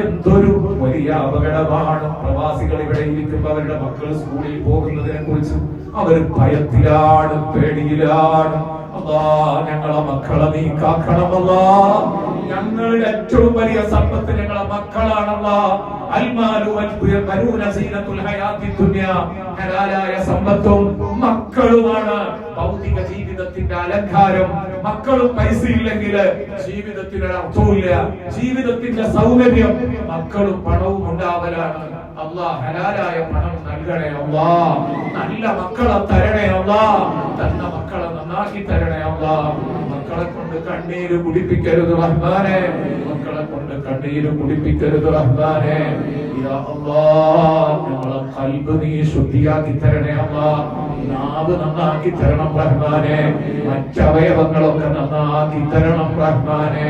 എന്തൊരു വലിയ അപകടമാണ്. പ്രവാസികൾ ഇവിടെ ഇരിക്കുമ്പോൾ അവരുടെ മക്കൾ സ്കൂളിൽ പോകുന്നതിനെ കുറിച്ച് അവർ ഭയത്തിലാണ്, പേടിയിലാണ്. അല്ലാ, ഞങ്ങളെ മക്കളെ നീ കാക്കണമല്ലാ. ഞങ്ങളുടെ ഏറ്റവും വലിയ സമ്പത്ത് ഞങ്ങളെ മക്കളാണല്ലാ. ഹലാലായ സമ്പത്തും മക്കളുമാണ് ഭൗതിക ജീവിതത്തിന്റെ അലങ്കാരം. മക്കളും പൈസ ഇല്ലെങ്കിൽ ജീവിതത്തിന് അർത്ഥമില്ല. ജീവിതത്തിന്റെ സൗകര്യം മക്കളും പണവും ഉണ്ടാവലാണ്. അല്ലാഹ് ഹലാലായ പണം നൽകണേ അല്ലാഹ്. നല്ല മക്കളെ തരണേ അല്ലാഹ്. തന്ന മക്കളെ നന്നാക്കി തരണേ അല്ലാഹ്. മക്കളെ കൊണ്ട് കണ്ണീര് കുടിപ്പിക്കരുത് റഹ്മാനെ. മക്കളെ കൊണ്ട് കണ്ണീര് കുടിപ്പിക്കരുത് റഹ്മാനെ. യാ അല്ലാഹ്, ഞങ്ങളെ ഖൽബ് നീ ശുദ്ധിയാക്കി തരണേ അല്ലാഹ്. നാവ് നന്നാക്കി തരണം റഹ്മാനെ. മറ്റവയവങ്ങളൊക്കെ നന്നാക്കി തരണം റഹ്മാനെ.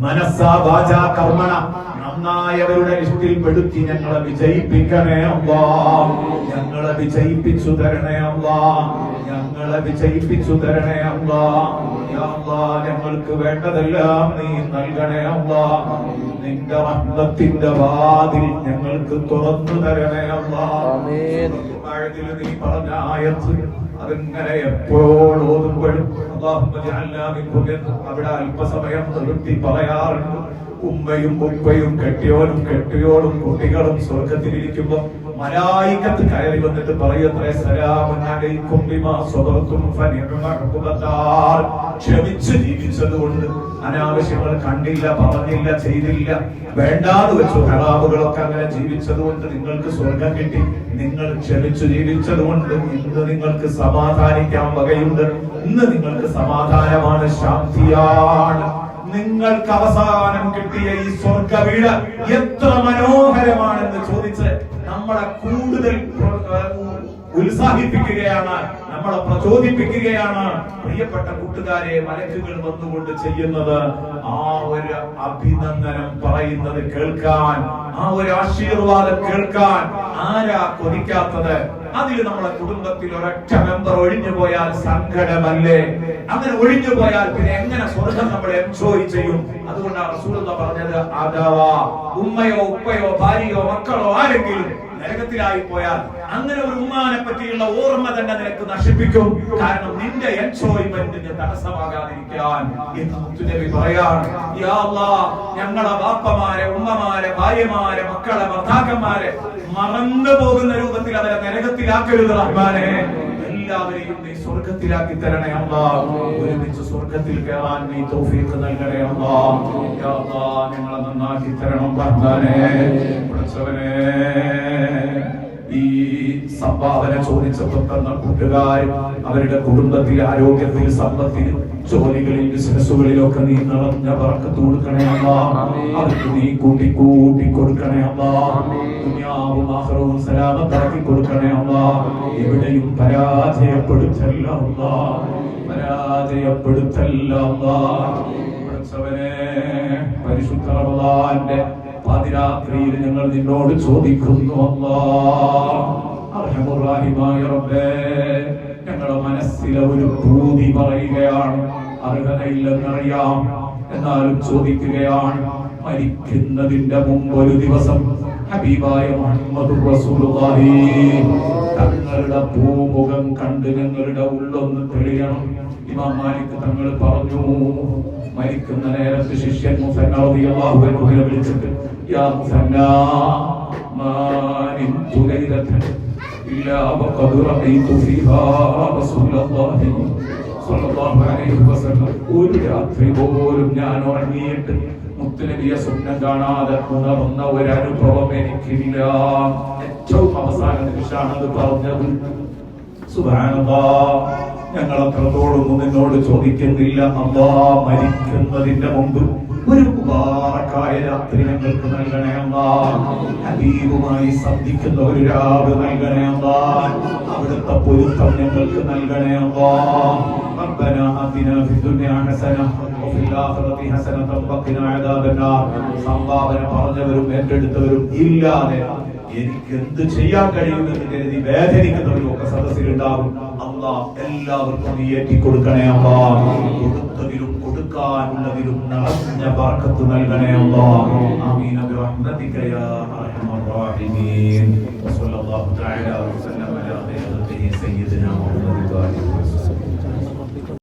മനസ്സാ വാചാ കർമ്മണ നന്നായവരുടെ ലിസ്റ്റിൽ പെടുത്തി ഞങ്ങളെ വിജയിപ്പിക്കണേ അല്ലാഹ്. ഞങ്ങളെ വിജയിപ്പിച്ചു തരണേ അല്ലാഹ്. ഞങ്ങളെ വിജയിപ്പിച്ചു തരണേ അല്ലാഹ്. യാ അല്ലാഹ്, ഞങ്ങൾക്ക് വേണ്ടതെല്ലാം നീ നൽകണേ അല്ലാഹ്. നിന്റെ റഹ്മത്തിന്റെ വാതിൽ ഞങ്ങൾക്ക് തുറന്നു തരണേ അല്ലാഹ്. ആമീൻ. നീ പറഞ്ഞ ആയത്ത് അതിങ്ങനെ എപ്പോൾ ഓതുമ്പോഴും അവിടെ അല്പസമയം നിർത്തി പറയാറുണ്ട്. ഉമ്മയും ഉപ്പയും കെട്ടിയോനും കെട്ടിയോടും കുട്ടികളും സ്വർഗത്തിലിരിക്കുമ്പോ മലായികത്ത് കയറി വന്നിട്ട് പറയത്രേ, സലാമുൻ അലൈക്കും ബിമാ സബർതും ഫനിഅമ ഉഖബത്താർ. ക്ഷമിച്ച് ജീവിച്ചതുകൊണ്ട്, അനാവശ്യങ്ങൾ കണ്ടില്ല, പറഞ്ഞില്ല, ചെയ്തില്ല, വേണ്ടാതെ വെച്ചു ഹറാമുകളൊക്കെ അങ്ങനെ ജീവിച്ചതുകൊണ്ട് നിങ്ങൾക്ക് സ്വർഗം കിട്ടി. നിങ്ങൾ ക്ഷമിച്ചു ജീവിച്ചതുകൊണ്ട് ഇന്ന് നിങ്ങൾക്ക് സമാധാനിക്കാൻ വകയുണ്ട്. ഇന്ന് നിങ്ങൾക്ക് സമാധാനമാണ്, ശാന്തിയാണ്. നിങ്ങൾക്ക് അവസാനം കിട്ടിയ ഈ സ്വർഗ വീട് എത്ര മനോഹരമാണെന്ന് ചോദിച്ച് നമ്മളെ കൂടുതൽ ഉത്സാഹിപ്പിക്കുകയാണ്, നമ്മളെ പ്രചോദിപ്പിക്കുകയാണ്. പ്രിയപ്പെട്ട കൂട്ടുകാരെ, മലക്കുകൾ വന്നുകൊണ്ട് ചെയ്യുന്നത് ആ ഒരു അഭിനന്ദനം പറയുന്നത് കേൾക്കാൻ, ആ ഒരു ആശീർവാദം കേൾക്കാൻ ആരാ കൊതിക്കാത്തത്? അതിൽ നമ്മളെ കുടുംബത്തിൽ ഒരൊറ്റ മെമ്പർ ഒഴിഞ്ഞു പോയാൽ സങ്കടമല്ലേ? അങ്ങനെ ഒഴിഞ്ഞു പോയാൽ പിന്നെ എങ്ങനെ സ്വർഗം നമ്മൾ എൻജോയ് ചെയ്യും? അതുകൊണ്ടാണ് റസൂലുള്ളാഹി പറഞ്ഞത്, അഥവാ ഉമ്മയോ ഉപ്പയോ ഭാര്യയോ മക്കളോ ആരെങ്കിലും നരകത്തിലായി പോയാൽ അങ്ങനെ ഒരു ഉമ്മാനെ പറ്റിയുള്ള ഓർമ്മ തന്നെ നിനക്ക് നശിപ്പിക്കും. കാരണം നിന്റെ എൻജോയ്മെന്റിന് തടസ്സമാകാതിരിക്കാൻ എന്ന് മുത്തുനബി പറയാണ്. യാ അല്ലാഹ്, ഞങ്ങളെ ബാപ്പമാരെ, ഉമ്മമാരെ, ഭാര്യമാരെ, മക്കളെ, ഭർത്താക്കന്മാരെ മറന്നു പോകുന്ന രൂപത്തിൽ അവരെ നരകത്തിലാക്കരുത് റഹ്മാനെ. എല്ലാവരെയും നീ സ്വർഗത്തിലാക്കി തരണേ അല്ലാഹ്. ഒരുമിച്ച് സ്വർഗത്തിൽ കയറാൻ നീ തൗഫീഖ് നൽകണേ അല്ലാഹ്. യാ അല്ലാഹ്, ഞങ്ങളെ നന്നാക്കി തരണം റഹ്മാനെ. പഠിച്ചവനെ, ഈ സംഭാവന ചോദിച്ചപ്പോൾ തന്ന കൂട്ടുകാർ അവരുടെ കുടുംബത്തിൽ, ആരോഗ്യത്തിൽ, സമ്പത്തിൽ, ജോലികളിൽ, ബിസിനസ്സുകളിലൊക്കെ നീ നിറഞ്ഞ ബറക്കത്ത് കൊടുക്കണേ അല്ലാഹ്. അവർക്ക് നീ കൂട്ടി കൂട്ടി കൊടുക്കണേ അല്ലാഹ്. ദുനിയാവും ആഖിറവും സലാമത്താക്കി കൊടുക്കണേ അല്ലാഹ്. എവിടെയും പരാജയപ്പെടുത്തല്ല അല്ലാഹ്, പരാജയപ്പെടുത്തല്ല അല്ലാഹ്. പഠിച്ചവനെ, പരിശുദ്ധ റമളാന്റെ പാതിരാത്രിയിൽ ഞങ്ങൾ നിന്നോട് ചോദിക്കുന്നു അല്ലാഹ്, അർഹമുർ റഹീമായ റബ്ബേ, ഞങ്ങളുടെ മനസ്സിലെ ഒരു ഭൂതി പറയുകയാണ്. അർഹതയില്ലെന്നറിയാം. എന്നാലും ചോദിക്കുകയാണ്, മരിക്കുന്നതിന്റെ മുമ്പ് ഒരു ദിവസം ഹബീബായ മുഹമ്മദ് റസൂലുള്ളാഹി തങ്ങളുടെ പൂമുഖം കണ്ട് ഞങ്ങളുടെ ഉള്ളൊന്ന് തെളിയണം. ഇമാം മാലിക് തങ്ങൾ പറഞ്ഞു, മരിക്കുന്ന നേരത്ത് ശിഷ്യൻ മുസന്ന റളിയല്ലാഹു അൻഹുവിനെ വിളിച്ചിട്ട്, യാ മുസന്ന മാ നിംതു ലൈലതൻ ഇല്ലാ വഖദ് റഅയ്തു ഫീഹാ റസൂലുള്ളാഹി സ്വല്ലല്ലാഹു അലൈഹി വസല്ലം. ഒരു രാത്രി പോലും ഞാൻ ഉറങ്ങിയിട്ട് മുത്തുനബിയെ സ്വപ്നം കാണാതെ ഉണർന്ന ഒരു അനുഭവം എനിക്കില്ല. ഏറ്റവും അവസാന നിമിഷാണത് പറഞ്ഞത്. സുബ്ഹാനല്ലാഹ്, ഞങ്ങൾ അത്രത്തോളൊന്നും നിന്നോട് ചോദിക്കുന്നില്ല. അല്ലാഹ്, മരിക്കുന്നതിന്റെ മുമ്പ് ഒരു മുബാറക്കായ രാത്രി ഞങ്ങൾക്ക് നൽകണേ അല്ലാഹ്. ഹബീബുമായി സന്ധിക്കുന്ന ഒരു രാവ് നൽകണേ അല്ലാഹ്. അവിടുത്തെ പൊരുത്തം ഞങ്ങൾക്ക് നൽകണേ അല്ലാഹ്. റബ്ബനാ ആതിനാ ഫിദ്ദുനിയാ ഹസന വഫിൽ ആഖിറതി ഹസനത വഖിനാ അദാബന്നാർ. സംഭാവന പറഞ്ഞവരും ഏറ്റെടുത്തവരും ഇല്ലാതെ എനിക്ക് എന്ത് ചെയ്യാൻ കഴിയുമെന്ന് കരുതി വേദനിക്കുന്നവരും ഒക്കെ സദസ്സിലുണ്ടാവും. അല്ലാഹ്, എല്ലാവർക്കും നീ ഏറ്റി കൊടുക്കണേ അല്ലാഹ്. കൊടുത്തതിലും കൊടുക്കാനുള്ളതിലും നിറഞ്ഞ ബർക്കത്ത് നൽകണേ അല്ലാഹ്. ആമീൻ ബിറഹ്മതിക യാ അർഹമർ റഹീമീൻ. വസല്ലല്ലാഹു തആല വസല്ലമ അലാ ഖൈരി സയ്യിദിനാ മുഹമ്മദ്.